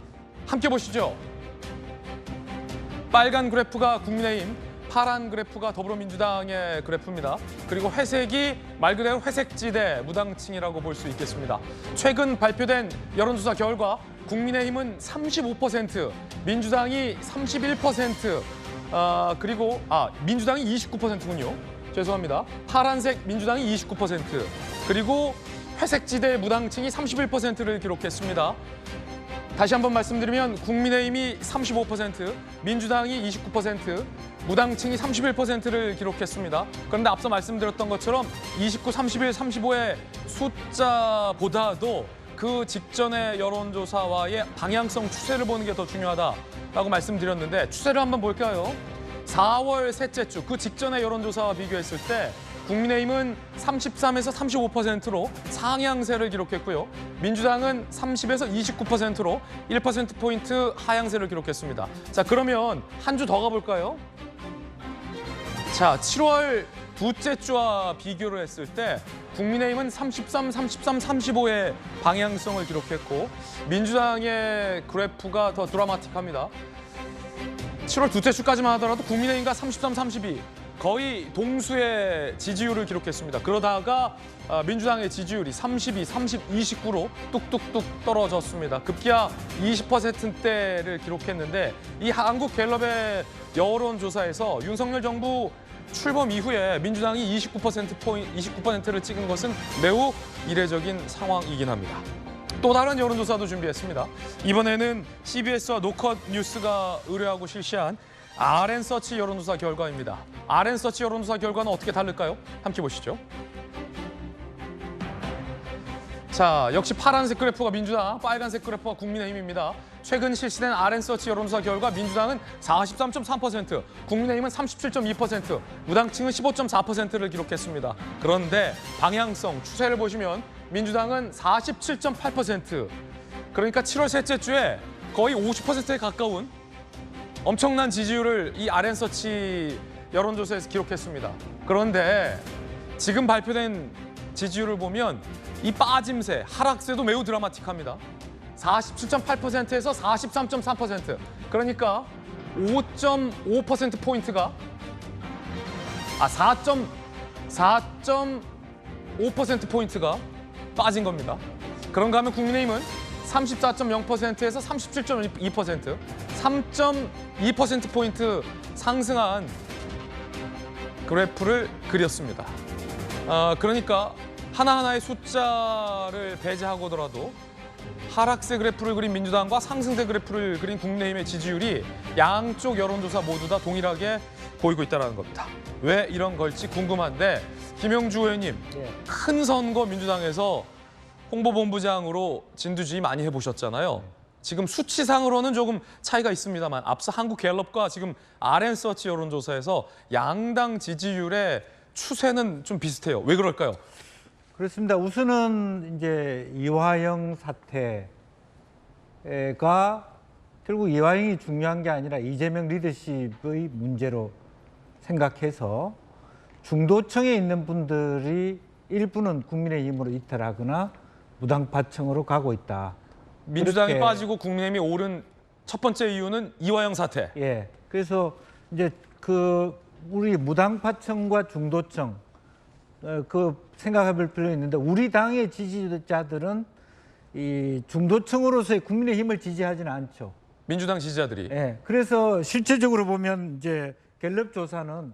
함께 보시죠. 빨간 그래프가 국민의힘, 파란 그래프가 더불어민주당의 그래프입니다. 그리고 회색이 말 그대로 회색지대 무당층이라고 볼 수 있겠습니다. 최근 발표된 여론조사 결과 국민의힘은 35%, 민주당이 31%, 그리고 민주당이 29%군요. 죄송합니다. 파란색 민주당이 29%, 그리고 회색지대 무당층이 31%를 기록했습니다. 다시 한번 말씀드리면 국민의힘이 35%, 민주당이 29%, 무당층이 31%를 기록했습니다. 그런데 앞서 말씀드렸던 것처럼 29, 31, 35의 숫자보다도 그 직전의 여론조사와의 방향성 추세를 보는 게 더 중요하다라고 말씀드렸는데 추세를 한번 볼까요? 4월 셋째 주 그 직전의 여론조사와 비교했을 때 국민의힘은 33에서 35%로 상향세를 기록했고요. 민주당은 30에서 29%로 1%포인트 하향세를 기록했습니다. 자, 그러면 한 주 더 가볼까요? 자, 7월 둘째 주와 비교를 했을 때 국민의힘은 33, 33, 35의 방향성을 기록했고 민주당의 그래프가 더 드라마틱합니다. 7월 둘째 주까지만 하더라도 국민의힘과 33, 32 거의 동수의 지지율을 기록했습니다. 그러다가 민주당의 지지율이 32, 30, 29로 뚝뚝뚝 떨어졌습니다. 급기야 20%대를 기록했는데 이 한국갤럽의 여론조사에서 윤석열 정부 출범 이후에 민주당이 29%를 찍은 것은 매우 이례적인 상황이긴 합니다. 또 다른 여론조사도 준비했습니다. 이번에는 CBS와 노컷 뉴스가 의뢰하고 실시한 RN서치 여론조사 결과입니다. RN서치 여론조사 결과는 어떻게 다를까요? 함께 보시죠. 자, 역시 파란색 그래프가 민주당, 빨간색 그래프가 국민의힘입니다. 최근 실시된 RN서치 여론조사 결과 민주당은 43.3%, 국민의힘은 37.2%, 무당층은 15.4%를 기록했습니다. 그런데 방향성, 추세를 보시면 민주당은 47.8%, 그러니까 7월 셋째 주에 거의 50%에 가까운 엄청난 지지율을 이 RN서치 여론조사에서 기록했습니다. 그런데 지금 발표된 지지율을 보면 이 빠짐세, 하락세도 매우 드라마틱합니다. 47.8%에서 43.3%. 그러니까 5.5%포인트가 4.5%포인트가 빠진 겁니다. 그런가 하면 국민의힘은 34.0%에서 37.2%, 3.2%포인트 상승한 그래프를 그렸습니다. 그러니까 하나하나의 숫자를 배제하고더라도 하락세 그래프를 그린 민주당과 상승세 그래프를 그린 국민의힘의 지지율이 양쪽 여론조사 모두 다 동일하게 보이고 있다는 겁니다. 왜 이런 걸지 궁금한데 김영주 의원님, 큰 선거 민주당에서 홍보본부장으로 진두지휘 많이 해보셨잖아요. 지금 수치상으로는 조금 차이가 있습니다만 앞서 한국갤럽과 지금 RN서치 여론조사에서 양당 지지율의 추세는 좀 비슷해요. 왜 그럴까요? 그렇습니다. 우선은 이제 이화영 사태가 결국 이화영이 중요한 게 아니라 이재명 리더십의 문제로 생각해서 중도층에 있는 분들이 일부는 국민의힘으로 이탈하거나 무당파층으로 가고 있다. 민주당이 빠지고 국민의힘이 오른 첫 번째 이유는 이화영 사태. 예. 그래서 이제 우리 무당파층과 중도층 생각해볼 필요 있는데 우리 당의 지지자들은 이 중도층으로서의 국민의힘을 지지하지는 않죠. 민주당 지지자들이. 예. 그래서 실질적으로 보면 이제 갤럽 조사는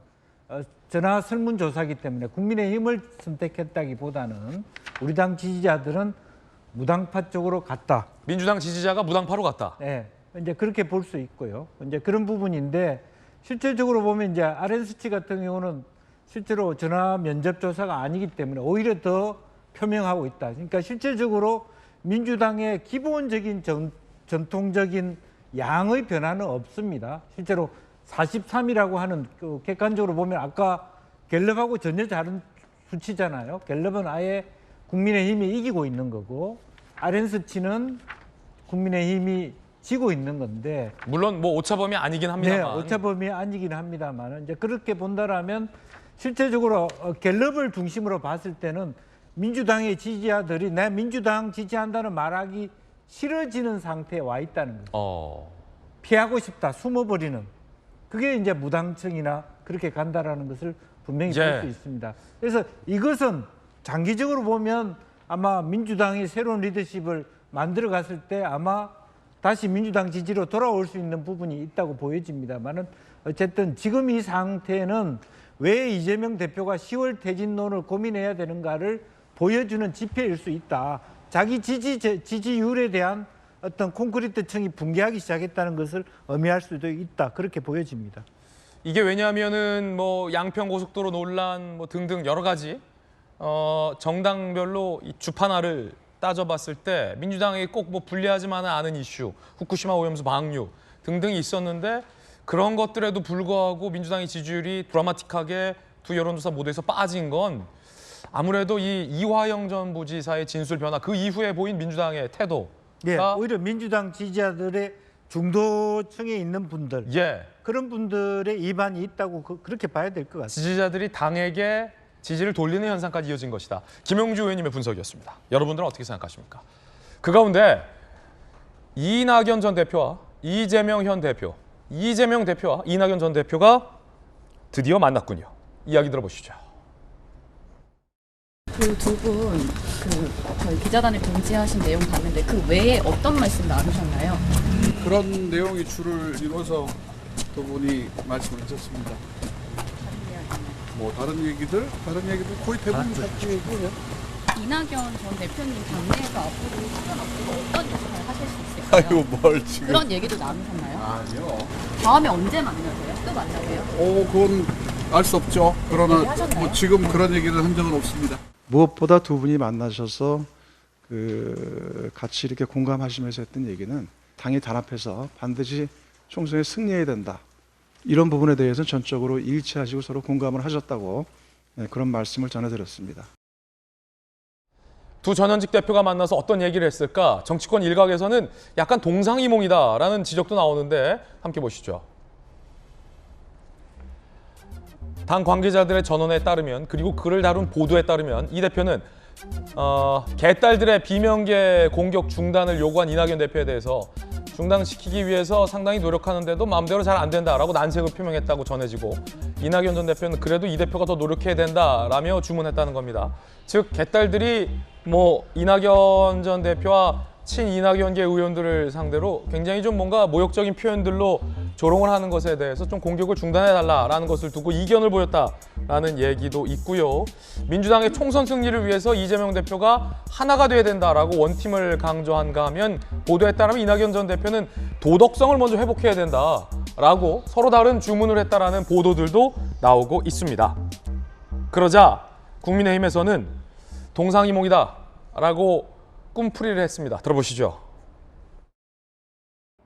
전화 설문조사이기 때문에 국민의힘을 선택했다기보다는 우리 당 지지자들은 무당파 쪽으로 갔다. 민주당 지지자가 무당파로 갔다. 네, 이제 그렇게 볼 수 있고요. 이제 그런 부분인데 실질적으로 보면 이제 RN서치 같은 경우는 실제로 전화 면접 조사가 아니기 때문에 오히려 더 표명하고 있다. 그러니까 실질적으로 민주당의 기본적인 전통적인 양의 변화는 없습니다. 실제로 43이라고 하는 객관적으로 보면 아까 갤럽하고 전혀 다른 수치잖아요. 갤럽은 아예 국민의힘이 이기고 있는 거고 RN서치는 국민의힘이 지고 있는 건데 물론 뭐 오차범위 아니긴 합니다만. 네, 오차범위 아니긴 합니다만 이제 그렇게 본다라면 실제적으로 갤럽을 중심으로 봤을 때는 민주당의 지지자들이 내 민주당 지지한다는 말하기 싫어지는 상태에 와 있다는 거죠. 피하고 싶다, 숨어버리는. 그게 이제 무당층이나 그렇게 간다라는 것을 분명히 볼 수 있습니다. 그래서 이것은 장기적으로 보면 아마 민주당이 새로운 리더십을 만들어 갔을 때 아마 다시 민주당 지지로 돌아올 수 있는 부분이 있다고 보여집니다만은 어쨌든 지금 이 상태는 왜 이재명 대표가 10월 퇴진론을 고민해야 되는가를 보여주는 지표일 수 있다. 자기 지지율에 대한 어떤 콘크리트층이 붕괴하기 시작했다는 것을 의미할 수도 있다. 그렇게 보여집니다. 이게 왜냐하면은 뭐 양평고속도로 논란 뭐 등등 여러 가지 정당별로 이 주파나를 따져봤을 때 민주당이 꼭 뭐 불리하지만은 않은 이슈, 후쿠시마 오염수 방류 등등이 있었는데 그런 것들에도 불구하고 민주당의 지지율이 드라마틱하게 두 여론조사 모두에서 빠진 건 아무래도 이 이화영 전 부지사의 진술 변화 그 이후에 보인 민주당의 태도가 오히려 민주당 지지자들의 중도층에 있는 분들 그런 분들의 이반이 있다고 그렇게 봐야 될 것 같습니다. 지지자들이 당에게 지지를 돌리는 현상까지 이어진 것이다. 김용주 의원님의 분석이었습니다. 여러분들은 어떻게 생각하십니까? 그 가운데 이낙연 전 대표와 이재명 현 대표, 이재명 대표와 이낙연 전 대표가 드디어 만났군요. 이야기 들어보시죠. 그 두 분 저희 기자단에 공지하신 내용 봤는데 그 외에 어떤 말씀 나누셨나요? 그런 내용이 줄을 이뤄서 두 분이 말씀을 하셨습니다. 뭐 다른 얘기들 거의 대부분 같은 얘기예요. 이낙연 전 대표님 당내에서 앞으로 수련 앞두고 어떤 역할을 하실 수 있을까요? 아이고 뭘 지금 그런 얘기도 나누셨나요? 아니요. 다음에 언제 만나세요? 또 만나세요? 그건 알 수 없죠. 그러나 얘기하셨나요? 뭐 지금 그런 얘기를 한 적은 없습니다. 무엇보다 두 분이 만나셔서 같이 이렇게 공감하시면서 했던 얘기는 당이 단합해서 반드시 총선에 승리해야 된다. 이런 부분에 대해서 전적으로 일치하시고 서로 공감을 하셨다고 그런 말씀을 전해드렸습니다. 두 전현직 대표가 만나서 어떤 얘기를 했을까? 정치권 일각에서는 약간 동상이몽이다라는 지적도 나오는데 함께 보시죠. 당 관계자들의 전언에 따르면 그리고 그를 다룬 보도에 따르면 이 대표는 개딸들의 비명계 공격 중단을 요구한 이낙연 대표에 대해서 중단시키기 위해서 상당히 노력하는데도 마음대로 잘 안 된다라고 난색을 표명했다고 전해지고 이낙연 전 대표는 그래도 이 대표가 더 노력해야 된다라며 주문했다는 겁니다. 즉 개딸들이 뭐 이낙연 전 대표와 친이낙연계 의원들을 상대로 굉장히 좀 뭔가 모욕적인 표현들로 조롱을 하는 것에 대해서 좀 공격을 중단해달라라는 것을 두고 이견을 보였다라는 얘기도 있고요. 민주당의 총선 승리를 위해서 이재명 대표가 하나가 돼야 된다라고 원팀을 강조한가 하면 보도에 따르면 이낙연 전 대표는 도덕성을 먼저 회복해야 된다라고 서로 다른 주문을 했다라는 보도들도 나오고 있습니다. 그러자 국민의힘에서는 동상이몽이다라고 꿈풀이를 했습니다. 들어보시죠.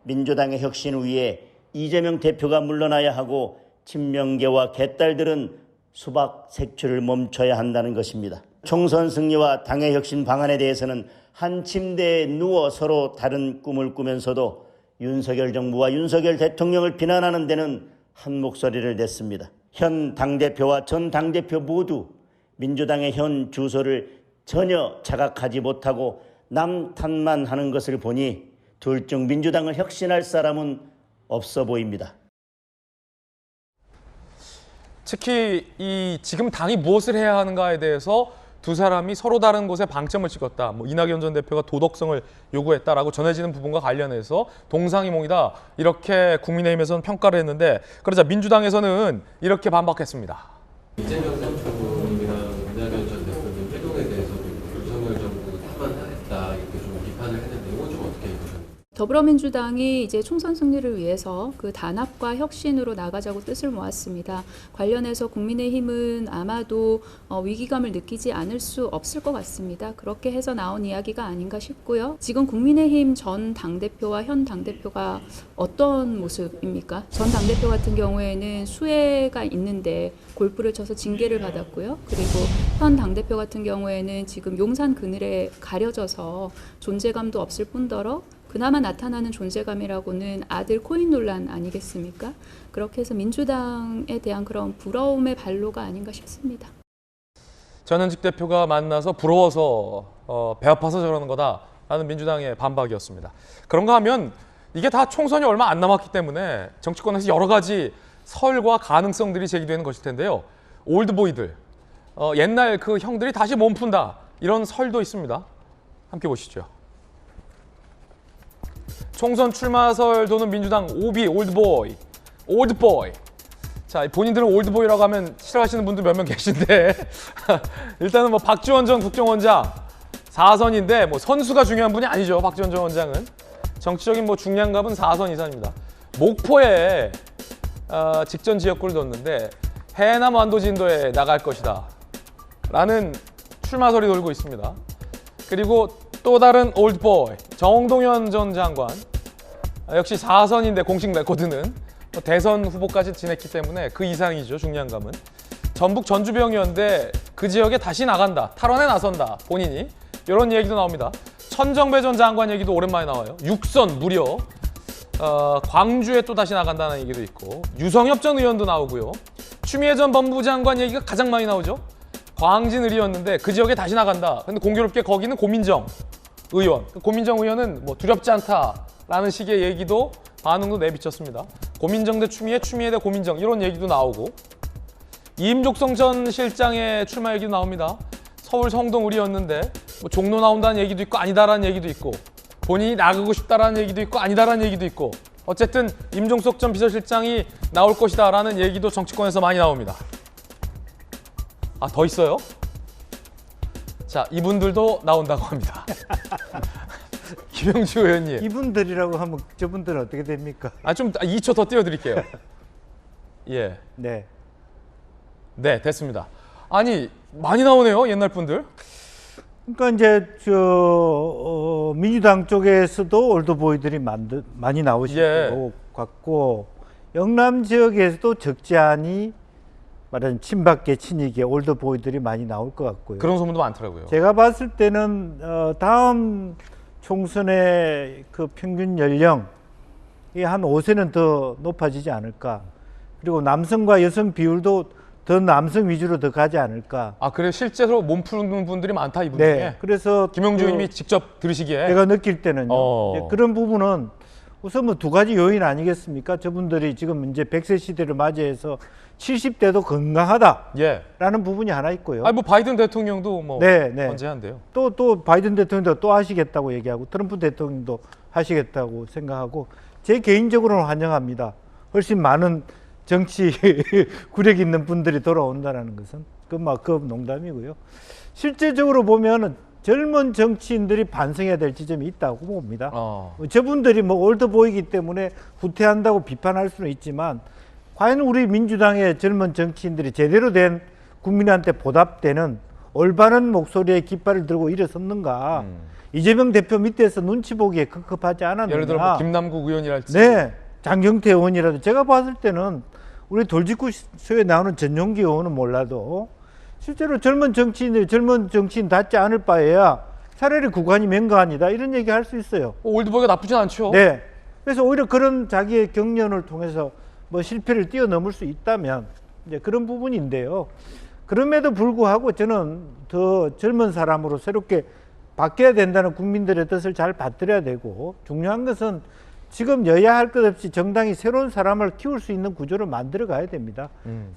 민주당의 혁신을 위해 이재명 대표가 물러나야 하고 친명계와 개딸들은 수박 색출을 멈춰야 한다는 것입니다. 총선 승리와 당의 혁신 방안에 대해서는 한 침대에 누워 서로 다른 꿈을 꾸면서도 윤석열 정부와 윤석열 대통령을 비난하는 데는 한 목소리를 냈습니다. 현 당대표와 전 당대표 모두 민주당의 현 주소를 전혀 자각하지 못하고 남 탓만 하는 것을 보니 둘 중 민주당을 혁신할 사람은 없어 보입니다. 특히 이 지금 당이 무엇을 해야 하는가에 대해서 두 사람이 서로 다른 곳에 방점을 찍었다. 뭐 이낙연 전 대표가 도덕성을 요구했다라고 전해지는 부분과 관련해서 동상이몽이다. 이렇게 국민의힘에서는 평가를 했는데 그러자 민주당에서는 이렇게 반박했습니다. 이재명 대표님이랑 이낙연 전 대표님 회동에 대해서도 윤석열 정부 탓만 이렇게 좀 비판을 했는데 이건 좀 어떻게 보셨나요? 더불어민주당이 이제 총선 승리를 위해서 그 단합과 혁신으로 나가자고 뜻을 모았습니다. 관련해서 국민의힘은 아마도 위기감을 느끼지 않을 수 없을 것 같습니다. 그렇게 해서 나온 이야기가 아닌가 싶고요. 지금 국민의힘 전 당대표와 현 당대표가 어떤 모습입니까? 전 당대표 같은 경우에는 수혜가 있는데 골프를 쳐서 징계를 받았고요. 그리고 현 당대표 같은 경우에는 지금 용산 그늘에 가려져서 존재감도 없을 뿐더러 그나마 나타나는 존재감이라고는 아들 코인 논란 아니겠습니까? 그렇게 해서 민주당에 대한 그런 부러움의 발로가 아닌가 싶습니다. 전현직 대표가 만나서 부러워서 배 아파서 저러는 거다라는 민주당의 반박이었습니다. 그런가 하면 이게 다 총선이 얼마 안 남았기 때문에 정치권에서 여러 가지 설과 가능성들이 제기되는 것일 텐데요. 올드보이들, 옛날 그 형들이 다시 몸푼다 이런 설도 있습니다. 함께 보시죠. 총선 출마설 도는 민주당 오비 올드보이. 자, 본인들은 올드보이라고 하면 싫어하시는 분들 몇 명 계신데 일단은 뭐 박지원 전 국정원장 4선인데 뭐 선수가 중요한 분이 아니죠. 박지원 전 원장은 정치적인 뭐 중량감은 4선 이상입니다. 목포에 직전 지역구를 뒀는데 해남 완도진도에 나갈 것이다 라는 출마설이 돌고 있습니다. 그리고 또 다른 올드보이 정동현 전 장관 역시 4선인데 공식 레코드는 대선 후보까지 지냈기 때문에 그 이상이죠. 중량감은. 전북 전주병이었는데 그 지역에 다시 나간다. 탈원에 나선다. 본인이. 이런 얘기도 나옵니다. 천정배 전 장관 얘기도 오랜만에 나와요. 6선 무려. 광주에 또 다시 나간다는 얘기도 있고 유성엽 전 의원도 나오고요. 추미애 전 법무부 장관 얘기가 가장 많이 나오죠. 광진 의리였는데 그 지역에 다시 나간다. 근데 공교롭게 거기는 고민정 의원. 고민정 의원은 뭐 두렵지 않다라는 식의 얘기도 반응도 내비쳤습니다. 고민정 대 추미애, 추미애 대 고민정 이런 얘기도 나오고 이임족성 전 실장의 출마 얘기도 나옵니다. 서울 성동 의리였는데 뭐 종로 나온다는 얘기도 있고 아니다라는 얘기도 있고 본인이 나가고 싶다라는 얘기도 있고 아니다라는 얘기도 있고 어쨌든 임종석 전 비서실장이 나올 것이다라는 얘기도 정치권에서 많이 나옵니다. 아, 더 있어요? 자, 이분들도 나온다고 합니다. 김영주 의원님. 이분들이라고 하면 저분들은 어떻게 됩니까? 좀 2초 더 띄워드릴게요. 예. 네. 네, 됐습니다. 아니, 많이 나오네요, 옛날 분들. 그러니까 이제 민주당 쪽에서도 올드보이들이 많이 나오실 것 같고 영남 지역에서도 적지 않이 말하는 친박계 친이계 올드보이들이 많이 나올 것 같고요. 그런 소문도 많더라고요. 제가 봤을 때는 다음 총선의 그 평균 연령이 한 5세는 더 높아지지 않을까. 그리고 남성과 여성 비율도 더 남성 위주로 더 가지 않을까. 아, 그래 실제로 몸 푸는 분들이 많다 이분 네, 중에. 그래서 김영주 의원님이 직접 들으시기에 제가 느낄 때는요. 그런 부분은 우선 뭐 두 가지 요인 아니겠습니까? 저분들이 지금 이제 100세 시대를 맞이해서 70대도 건강하다라는 부분이 하나 있고요. 뭐 바이든 대통령도 뭐 언제한대요. 또 바이든 대통령도 또 하시겠다고 얘기하고 트럼프 대통령도 하시겠다고 생각하고 제 개인적으로는 환영합니다. 훨씬 많은 정치 구력 있는 분들이 돌아온다는 것은 그 농담이고요. 실제적으로 보면은 젊은 정치인들이 반성해야 될 지점이 있다고 봅니다. 저분들이 뭐 올드보이기 때문에 후퇴한다고 비판할 수는 있지만 과연 우리 민주당의 젊은 정치인들이 제대로 된 국민한테 보답되는 올바른 목소리의 깃발을 들고 일어섰는가. 이재명 대표 밑에서 눈치 보기에 급급하지 않았느냐. 예를 들어 뭐 김남국 의원이랄지. 네. 장경태 의원이라도 제가 봤을 때는 우리 돌직구쇼에 나오는 전용기 의원은 몰라도 실제로 젊은 정치인 닿지 않을 바에야 차라리 구간이 맹가아니다 이런 얘기 할 수 있어요. 올드보이가 나쁘진 않죠. 네. 그래서 오히려 그런 자기의 경련을 통해서 뭐 실패를 뛰어넘을 수 있다면 이제 그런 부분인데요. 그럼에도 불구하고 저는 더 젊은 사람으로 새롭게 바뀌어야 된다는 국민들의 뜻을 잘 받들어야 되고 중요한 것은 지금 여야 할 것 없이 정당이 새로운 사람을 키울 수 있는 구조를 만들어 가야 됩니다.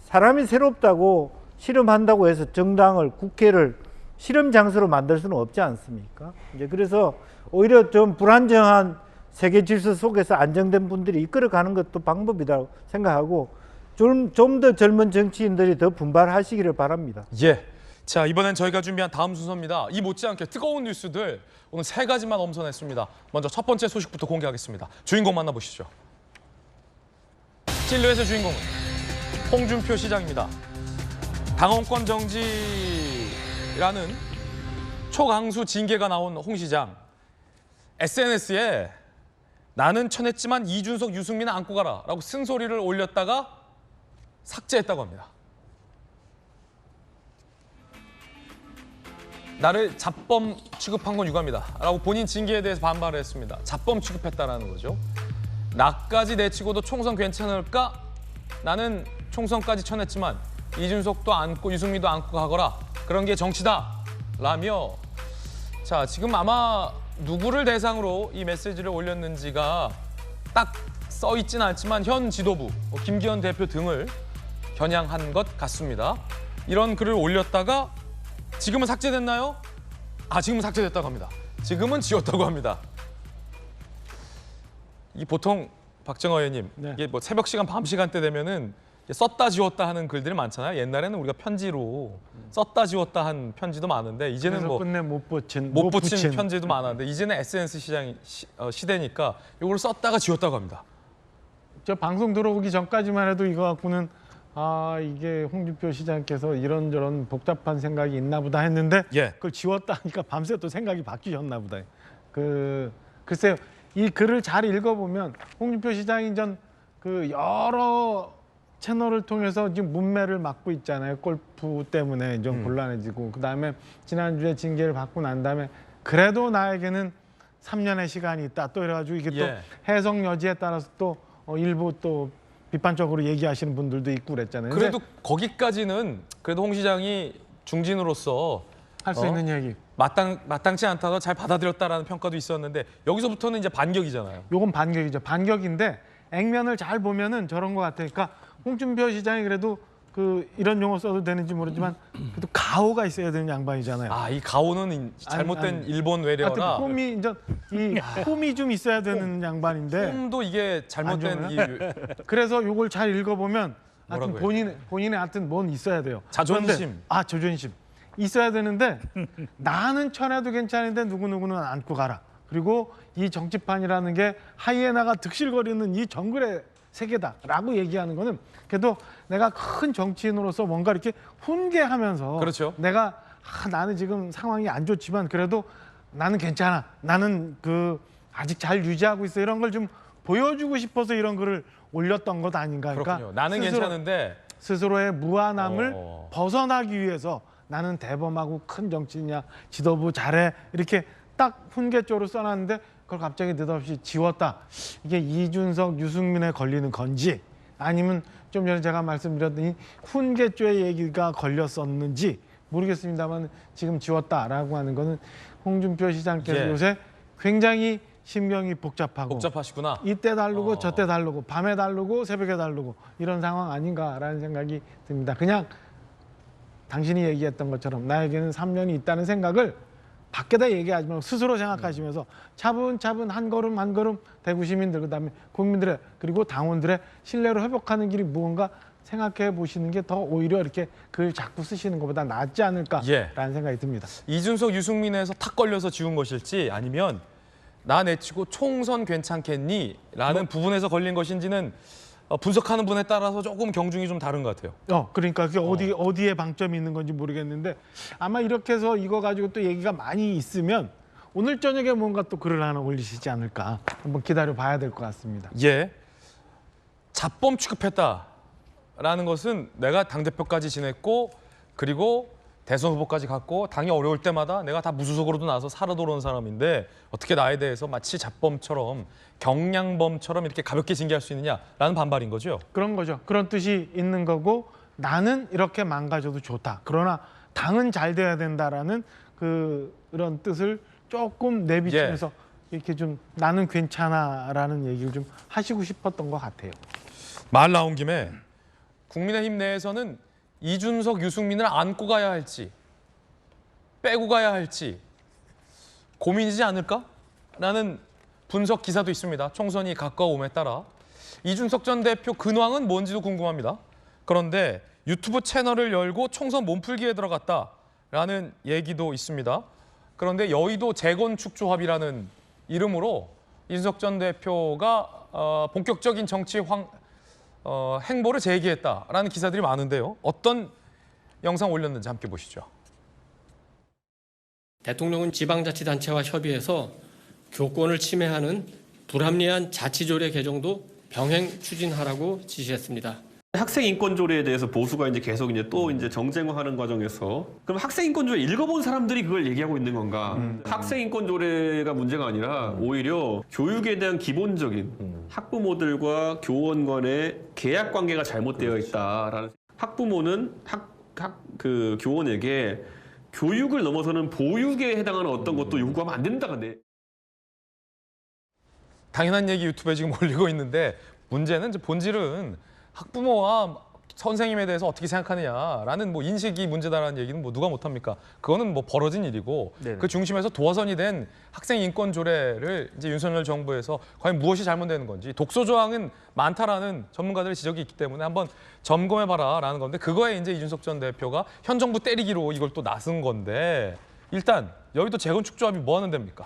사람이 새롭다고 실험한다고 해서 정당을 국회를 실험 장소로 만들 수는 없지 않습니까? 이제 그래서 오히려 좀 불안정한 세계 질서 속에서 안정된 분들이 이끌어가는 것도 방법이라고 생각하고 좀 더 젊은 정치인들이 더 분발하시기를 바랍니다. 예. 자, 이번엔 저희가 준비한 다음 순서입니다. 이 못지않게 뜨거운 뉴스들 오늘 3가지만 엄선했습니다. 먼저 첫 번째 소식부터 공개하겠습니다. 주인공 만나보시죠. 진료에서 주인공은 홍준표 시장입니다. 당원권 정지라는 초강수 징계가 나온 홍 시장. SNS에 나는 쳐냈지만 이준석, 유승민은 안고 가라 라고 쓴소리를 올렸다가 삭제했다고 합니다. 나를 잡범 취급한 건 유감이다 라고 본인 징계에 대해서 반발을 했습니다. 잡범 취급했다라는 거죠. 나까지 내치고도 총선 괜찮을까? 나는 총선까지 쳐냈지만 이준석도 안고 유승민도 안고 가거라. 그런 게 정치다 라며 지금 아마 누구를 대상으로 이 메시지를 올렸는지가 딱 써 있지는 않지만 현 지도부, 김기현 대표 등을 겨냥한 것 같습니다. 이런 글을 올렸다가 지금은 삭제됐나요? 지금은 삭제됐다고 합니다. 지금은 지웠다고 합니다. 이 보통 박정호 의원님, 이게 뭐 새벽 시간, 밤 시간대 되면은 썼다 지웠다 하는 글들이 많잖아요. 옛날에는 우리가 편지로 썼다 지웠다 한 편지도 많은데 이제는 뭐 끝내 못 붙인 편지도 많았는데 이제는 SNS 시대니까 이걸 썼다가 지웠다고 합니다. 저 방송 들어오기 전까지만 해도 이거 갖고는 이게 홍준표 시장께서 이런저런 복잡한 생각이 있나 보다 했는데 그걸 지웠다 하니까 밤새 또 생각이 바뀌셨나 보다. 글쎄요. 이 글을 잘 읽어보면 홍준표 시장이 그 여러 채널을 통해서 지금 문매를 맡고 있잖아요. 골프 때문에 좀 곤란해지고 그다음에 지난주에 징계를 받고 난 다음에 그래도 나에게는 3년의 시간이 있다. 또 이래가지고 이게 또 해석 여지에 따라서 또 일부 또 비판적으로 얘기하시는 분들도 있고 그랬잖아요. 그래도 거기까지는 그래도 홍 시장이 중진으로서 할 수 있는 얘기. 마땅치 않다고 잘 받아들였다라는 평가도 있었는데 여기서부터는 이제 반격이잖아요. 요건 반격이죠. 반격인데 액면을 잘 보면은 저런 것 같으니까 홍준표 시장이 그래도 이런 용어 써도 되는지 모르지만 그래도 가오가 있어야 되는 양반이잖아요. 이 가오는 잘못된 일본 외래어라. 홈이 홈이 좀 있어야 되는 양반인데. 홈도 이게 잘못된 그래서 요걸 잘 읽어보면 하여튼 본인의 하여튼 뭔 있어야 돼요. 자존심. 자존심 있어야 되는데 나는 천해도 괜찮은데 누구누구는 안고 가라. 그리고 이 정치판이라는 게 하이에나가 득실거리는 이 정글의 세계다라고 얘기하는 거는 그래도 내가 큰 정치인으로서 뭔가 이렇게 훈계하면서 그렇죠. 내가 나는 지금 상황이 안 좋지만 그래도 나는 괜찮아. 나는 아직 잘 유지하고 있어. 이런 걸 좀 보여주고 싶어서 이런 글을 올렸던 것 아닌가. 그러니까 그렇군요. 나는 괜찮은데 스스로의 무한함을 벗어나기 위해서 나는 대범하고 큰 정치인이야. 지도부 잘해. 이렇게 딱 훈계조로 써놨는데 그걸 갑자기 느닷없이 지웠다. 이게 이준석, 유승민에 걸리는 건지 아니면 좀 전에 제가 말씀드렸더니 훈계조의 얘기가 걸렸었는지 모르겠습니다만 지금 지웠다라고 하는 거는 홍준표 시장께서 요새 굉장히 신경이 복잡하시구나. 이때 다르고 저때 다르고 밤에 다르고 새벽에 다르고 이런 상황 아닌가라는 생각이 듭니다. 그냥 당신이 얘기했던 것처럼 나에게는 3년이 있다는 생각을 밖에다 얘기하지 말고 스스로 생각하시면서 차분차분 한 걸음 한 걸음 대구 시민들 그다음에 국민들의 그리고 당원들의 신뢰를 회복하는 길이 무언가 생각해 보시는 게 더 오히려 이렇게 글 자꾸 쓰시는 것보다 낫지 않을까라는 생각이 듭니다. 이준석, 유승민에서 탁 걸려서 지운 것일지 아니면 나 내치고 총선 괜찮겠니? 라는 부분에서 걸린 것인지는 분석하는 분에 따라서 조금 경중이 좀 다른 것 같아요. 그러니까 그게 어디에 방점이 있는 건지 모르겠는데 아마 이렇게 해서 이거 가지고 또 얘기가 많이 있으면 오늘 저녁에 뭔가 또 글을 하나 올리시지 않을까 한번 기다려 봐야 될 것 같습니다. 잡범 취급했다라는 것은 내가 당대표까지 지냈고 그리고 대선 후보까지 갔고 당이 어려울 때마다 내가 다 무소속으로도 나와서 살아 돌아온 사람인데 어떻게 나에 대해서 마치 잡범처럼 경량범처럼 이렇게 가볍게 징계할 수 있느냐라는 반발인 거죠. 그런 거죠. 그런 뜻이 있는 거고 나는 이렇게 망가져도 좋다. 그러나 당은 잘 돼야 된다라는 그런 뜻을 조금 내비치면서 이렇게 좀 나는 괜찮아라는 얘기를 좀 하시고 싶었던 것 같아요. 말 나온 김에 국민의힘 내에서는 이준석, 유승민을 안고 가야 할지 빼고 가야 할지 고민이지 않을까라는 분석 기사도 있습니다. 총선이 가까움에 따라 이준석 전 대표 근황은 뭔지도 궁금합니다. 그런데 유튜브 채널을 열고 총선 몸풀기에 들어갔다라는 얘기도 있습니다. 그런데 여의도 재건축 조합이라는 이름으로 이준석 전 대표가 본격적인 정치 행보를 제기했다라는 기사들이 많은데요. 어떤 영상 올렸는지 함께 보시죠. 대통령은 지방자치단체와 협의해서 교권을 침해하는 불합리한 자치조례 개정도 병행 추진하라고 지시했습니다. 학생 인권 조례에 대해서 보수가 이제 계속 또 정쟁화하는 과정에서 그럼 학생 인권 조례 읽어본 사람들이 그걸 얘기하고 있는 건가? 학생 인권 조례가 문제가 아니라 오히려 교육에 대한 기본적인 학부모들과 교원 간의 계약 관계가 잘못되어 있다라는 학부모는 그 교원에게 교육을 넘어서는 보육에 해당하는 어떤 것도 요구하면 안 된다가 당연한 얘기 유튜브에 지금 올리고 있는데 문제는 이제 본질은 학부모와 선생님에 대해서 어떻게 생각하느냐라는 뭐 인식이 문제다라는 얘기는 뭐 누가 못합니까? 그거는 뭐 벌어진 일이고 네네. 그 중심에서 도화선이 된 학생 인권 조례를 이제 윤석열 정부에서 과연 무엇이 잘못되는 건지 독소 조항은 많다라는 전문가들의 지적이 있기 때문에 한번 점검해봐라라는 건데 그거에 이제 이준석 전 대표가 현 정부 때리기로 이걸 또 나선 건데 일단 여의도 재건축 조합이 뭐 하는 데입니까?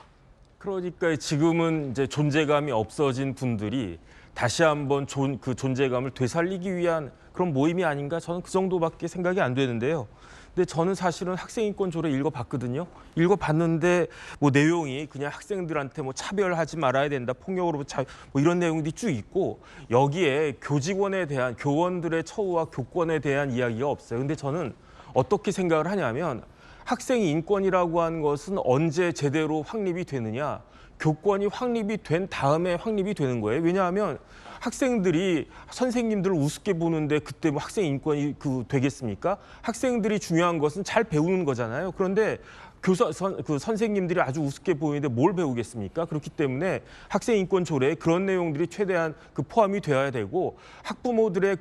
그러니까 지금은 이제 존재감이 없어진 분들이 다시 한번 그 존재감을 되살리기 위한 그런 모임이 아닌가 저는 그 정도밖에 생각이 안 되는데요. 근데 저는 사실은 학생인권 조례 읽어봤거든요. 읽어봤는데 뭐 내용이 그냥 학생들한테 뭐 차별하지 말아야 된다, 폭력으로 뭐 이런 내용들이 쭉 있고 여기에 교직원에 대한 교원들의 처우와 교권에 대한 이야기가 없어요. 근데 저는 어떻게 생각을 하냐면 학생 인권이라고 하는 것은 언제 제대로 확립이 되느냐? 교권이 확립이 된 다음에 확립이 되는 거예요. 왜냐하면 학생들이 선생님들을 우습게 보는데 그때 뭐 학생 인권이 되겠습니까? 학생들이 중요한 것은 잘 배우는 거잖아요. 그런데 그 선생님들이 아주 우습게 보이는데 뭘 배우겠습니까? 그렇기 때문에 학생인권 조례에 그런 내용들이 최대한 포함이 되어야 되고 학부모들의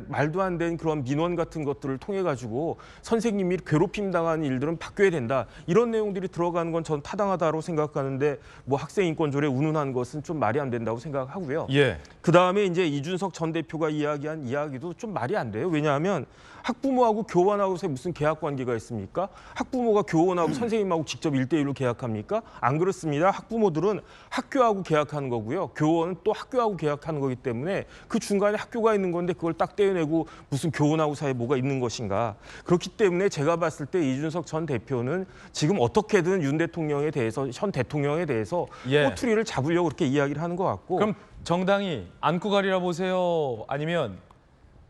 말도 안 되는 그런 민원 같은 것들을 통해 가지고 선생님이 괴롭힘 당하는 일들은 바뀌어야 된다. 이런 내용들이 들어가는 건 저는 타당하다고 생각하는데 뭐 학생인권 조례 운운한 것은 좀 말이 안 된다고 생각하고요. 예. 그다음에 이제 이준석 전 대표가 이야기한 이야기도 좀 말이 안 돼요. 왜냐하면 학부모하고 교원하고 무슨 계약 관계가 있습니까? 학부모가 교원하고 선생님하고 직접 1대1로 계약합니까? 안 그렇습니다. 학부모들은 학교하고 계약하는 거고요. 교원은 또 학교하고 계약하는 거기 때문에 그 중간에 학교가 있는 건데 그걸 딱 떼어내고 무슨 교원하고 사이에 뭐가 있는 것인가. 그렇기 때문에 제가 봤을 때 이준석 전 대표는 지금 어떻게든 윤 대통령에 대해서 현 대통령에 대해서 꼬투리를 잡으려고 그렇게 이야기를 하는 것 같고. 그럼 정당이 안고 가리라 보세요? 아니면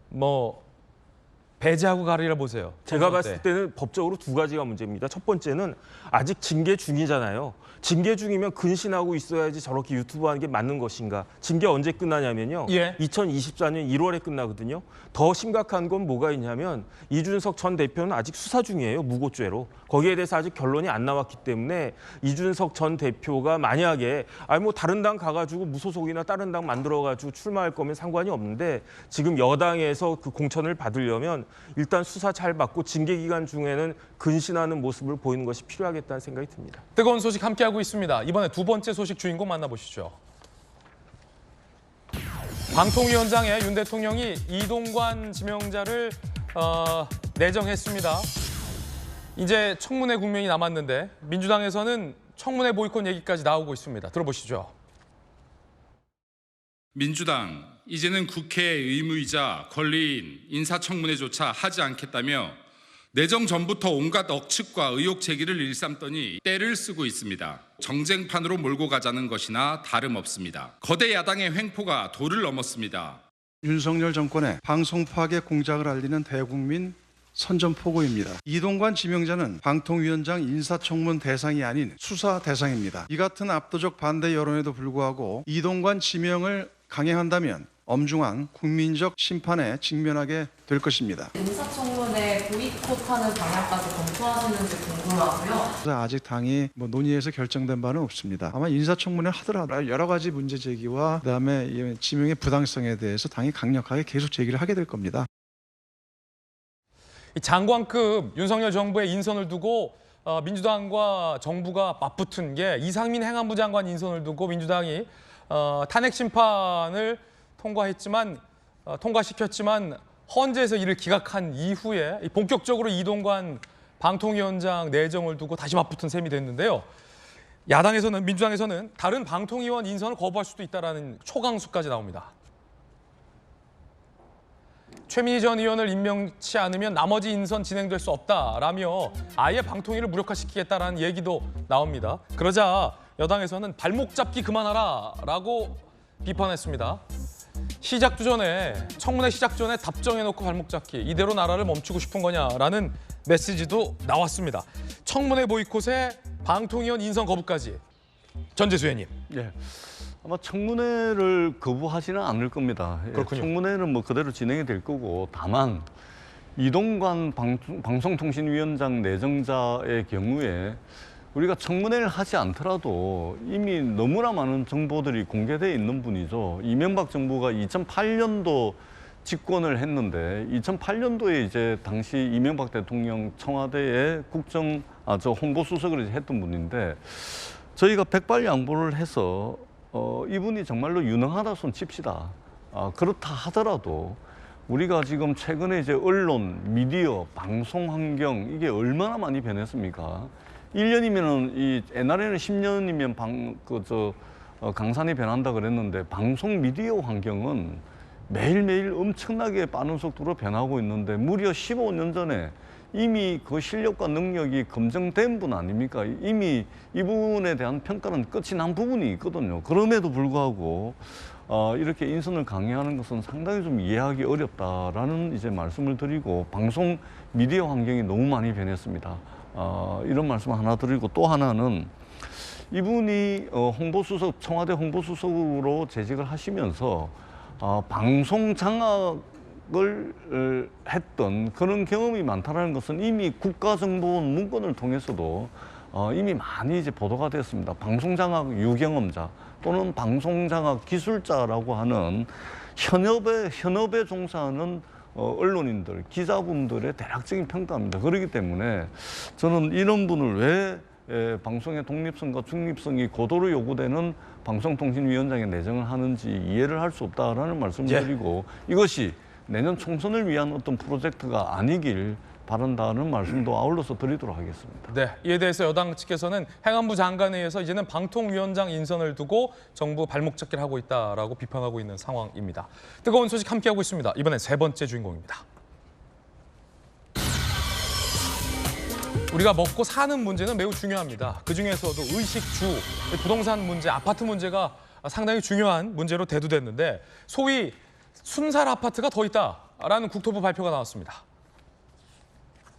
뭐 배제하고 가리라 보세요? 제가 봤을 때는 법적으로 두 가지가 문제입니다. 첫 번째는 아직 징계 중이잖아요. 징계 중이면 근신하고 있어야지 저렇게 유튜브 하는 게 맞는 것인가. 징계 언제 끝나냐면요. 2024년 1월에 끝나거든요. 더 심각한 건 뭐가 있냐면 이준석 전 대표는 아직 수사 중이에요. 무고죄로. 거기에 대해서 아직 결론이 안 나왔기 때문에 이준석 전 대표가 만약에 뭐 다른 당 가가지고 무소속이나 다른 당 만들어가지고 출마할 거면 상관이 없는데 지금 여당에서 그 공천을 받으려면 일단 수사 잘 받고 징계 기간 중에는 근신하는 모습을 보이는 것이 필요하겠다는 생각이 듭니다. 뜨거운 소식 함께하고 있습니다. 이번에 두 번째 소식 주인공 만나보시죠. 방통위원장에 윤 대통령이 이동관 지명자를 내정했습니다. 이제 청문회 국면이 남았는데 민주당에서는 청문회 보이콧 얘기까지 나오고 있습니다. 들어보시죠. 민주당, 이제는 국회의 의무이자 권리인 인사청문회조차 하지 않겠다며 내정 전부터 온갖 억측과 의혹 제기를 일삼더니 때를 쓰고 있습니다. 정쟁판으로 몰고 가자는 것이나 다름없습니다. 거대 야당의 횡포가 도를 넘었습니다. 윤석열 정권의 방송 파괴 공작을 알리는 대국민 선전포고입니다. 이동관 지명자는 방통위원장 인사청문 대상이 아닌 수사 대상입니다. 이 같은 압도적 반대 여론에도 불구하고 이동관 지명을 강행한다면 엄중한 국민적 심판에 직면하게 될 것입니다. 인사청문회 보이콧하는 방향까지 검토하시는지 궁금하고요. 아직 당이 논의해서 결정된 바는 없습니다. 아마 인사청문회 하더라도 여러 가지 문제 제기와 그다음에 지명의 부당성에 대해서 당이 강력하게 계속 제기를 하게 될 겁니다. 장관급 윤석열 정부의 인선을 두고 민주당과 정부가 맞붙은 게 이상민 행안부 장관 인선을 두고 민주당이 탄핵 심판을 통과시켰지만 헌재에서 이를 기각한 이후에 본격적으로 이동관 방통위원장 내정을 두고 다시 맞붙은 셈이 됐는데요. 민주당에서는 다른 방통위원 인선을 거부할 수도 있다는 초강수까지 나옵니다. 최민희 전 의원을 임명치 않으면 나머지 인선 진행될 수 없다라며 아예 방통위를 무력화시키겠다라는 얘기도 나옵니다. 그러자 여당에서는 발목 잡기 그만하라라고 비판했습니다. 청문회 시작 전에 답정해놓고 발목 잡기, 이대로 나라를 멈추고 싶은 거냐라는 메시지도 나왔습니다. 청문회 보이콧에 방통위원 인선 거부까지. 전재수 의원님. 네. 아마 청문회를 거부하지는 않을 겁니다. 그렇군요. 청문회는 그대로 진행이 될 거고, 다만 이동관 방송통신위원장 내정자의 경우에 우리가 청문회를 하지 않더라도 이미 너무나 많은 정보들이 공개되어 있는 분이죠. 이명박 정부가 2008년도 집권을 했는데 2008년도에 이제 당시 이명박 대통령 청와대의 홍보수석을 했던 분인데 저희가 백발양보를 해서 이분이 정말로 유능하다 손 칩시다. 그렇다 하더라도 우리가 지금 최근에 이제 언론, 미디어, 방송 환경 이게 얼마나 많이 변했습니까? 1년이면은 옛날에는 10년이면 강산이 변한다 그랬는데 방송 미디어 환경은 매일매일 엄청나게 빠른 속도로 변하고 있는데 무려 15년 전에 이미 그 실력과 능력이 검증된 분 아닙니까? 이미 이분에 대한 평가는 끝이 난 부분이 있거든요. 그럼에도 불구하고 이렇게 인선을 강행하는 것은 상당히 좀 이해하기 어렵다라는 이제 말씀을 드리고 방송 미디어 환경이 너무 많이 변했습니다. 이런 말씀 하나 드리고 또 하나는 이분이 청와대 홍보수석으로 재직을 하시면서 방송 장악을 했던 그런 경험이 많다는 것은 이미 국가정보원 문건을 통해서도 이미 많이 이제 보도가 됐습니다. 방송 장악 유경험자 또는 방송 장악 기술자라고 하는 현업에 종사하는 언론인들, 기자분들의 대략적인 평가입니다. 그렇기 때문에 저는 이런 분을 왜 방송의 독립성과 중립성이 고도로 요구되는 방송통신위원장에 내정을 하는지 이해를 할 수 없다라는 말씀을 드리고 이것이 내년 총선을 위한 어떤 프로젝트가 아니길 바란다는 말씀도 아울러서 드리도록 하겠습니다. 네, 이에 대해서 여당 측에서는 행안부 장관에 의해서 이제는 방통위원장 인선을 두고 정부 발목 잡기를 하고 있다라고 비판하고 있는 상황입니다. 뜨거운 소식 함께하고 있습니다. 이번엔 세 번째 주인공입니다. 우리가 먹고 사는 문제는 매우 중요합니다. 그중에서도 의식주, 부동산 문제, 아파트 문제가 상당히 중요한 문제로 대두됐는데 소위 순살 아파트가 더 있다라는 국토부 발표가 나왔습니다.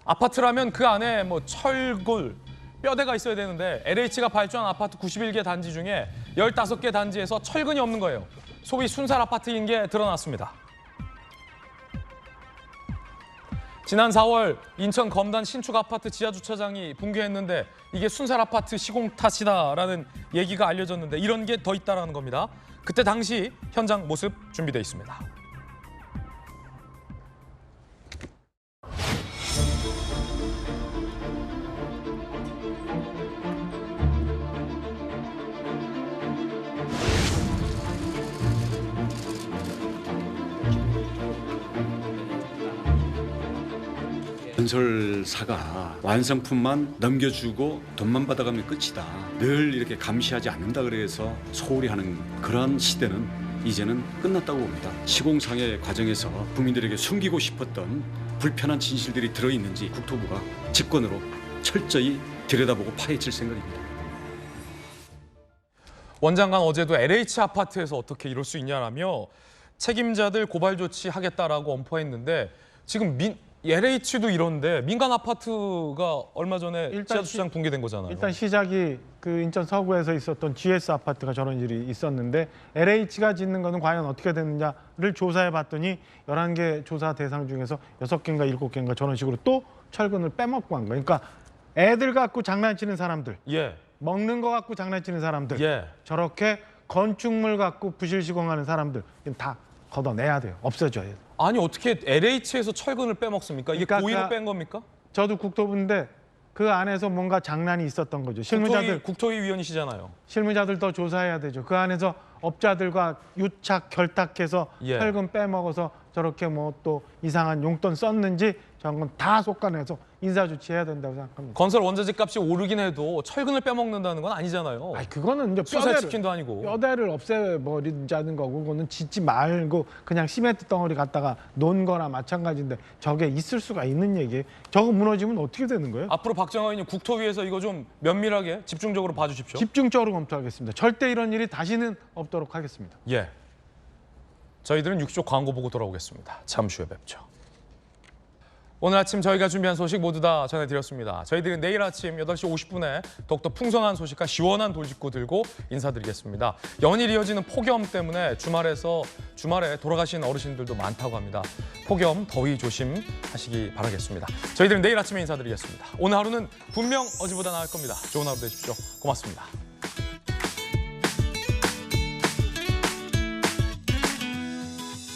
아파트라면 그 안에 철골, 뼈대가 있어야 되는데 LH가 발주한 아파트 91개 단지 중에 15개 단지에서 철근이 없는 거예요. 소위 순살 아파트인 게 드러났습니다. 지난 4월 인천 검단 신축 아파트 지하주차장이 붕괴했는데 이게 순살 아파트 시공 탓이다라는 얘기가 알려졌는데 이런 게 더 있다라는 겁니다. 그때 당시 현장 모습 준비되어 있습니다. 건설사가 완성품만 넘겨주고 돈만 받아가면 끝이다. 늘 이렇게 감시하지 않는다 그래서 소홀히 하는 그런 시대는 이제는 끝났다고 봅니다. 시공상의 과정에서 국민들에게 숨기고 싶었던 불편한 진실들이 들어있는지 국토부가 집권으로 철저히 들여다보고 파헤칠 생각입니다. 원 장관 어제도 LH 아파트에서 어떻게 이럴 수 있냐라며 책임자들 고발 조치하겠다라고 엄포했는데 지금 LH도 이런데 민간 아파트가 얼마 전에 지하주차장 붕괴된 거잖아요. 일단 시작이 그 인천 서구에서 있었던 GS 아파트가 저런 일이 있었는데 LH가 짓는 거는 과연 어떻게 됐느냐를 조사해 봤더니 11개 조사 대상 중에서 6개인가 7개인가 저런 식으로 또 철근을 빼먹고 한 거예요. 그러니까 애들 갖고 장난치는 사람들, 먹는 거 갖고 장난치는 사람들, 저렇게 건축물 갖고 부실 시공하는 사람들 다 걷어내야 돼요. 없애줘야 돼요. 아니 어떻게 LH에서 철근을 빼먹습니까? 이게 고의로 뺀 겁니까? 저도 국토부인데 그 안에서 뭔가 장난이 있었던 거죠. 국토위 위원이시잖아요. 실무자들 더 조사해야 되죠. 그 안에서 업자들과 유착 결탁해서 철근 빼먹어서 저렇게 또 이상한 용돈 썼는지 저런 건 다 솎아내서 인사조치해야 된다고 생각합니다. 건설 원자재 값이 오르긴 해도 철근을 빼먹는다는 건 아니잖아요. 그거는 이제 수살치킨도 아니고. 뼈대를 없애버리자는 거고 그거는 짓지 말고 그냥 시멘트 덩어리 갖다가 놓은 거나 마찬가지인데 저게 있을 수가 있는 얘기예요. 저거 무너지면 어떻게 되는 거예요? 앞으로 박정아 의원님 국토위에서 이거 좀 면밀하게 집중적으로 봐주십시오. 집중적으로 검토하겠습니다. 절대 이런 일이 다시는 없도록 하겠습니다. 저희들은 6조 광고 보고 돌아오겠습니다. 잠시 후에 뵙죠. 오늘 아침 저희가 준비한 소식 모두 다 전해드렸습니다. 저희들은 내일 아침 8시 50분에 더욱더 풍성한 소식과 시원한 돌직구 들고 인사드리겠습니다. 연일 이어지는 폭염 때문에 주말에 돌아가신 어르신들도 많다고 합니다. 폭염, 더위 조심하시기 바라겠습니다. 저희들은 내일 아침에 인사드리겠습니다. 오늘 하루는 분명 어제보다 나을 겁니다. 좋은 하루 되십시오. 고맙습니다.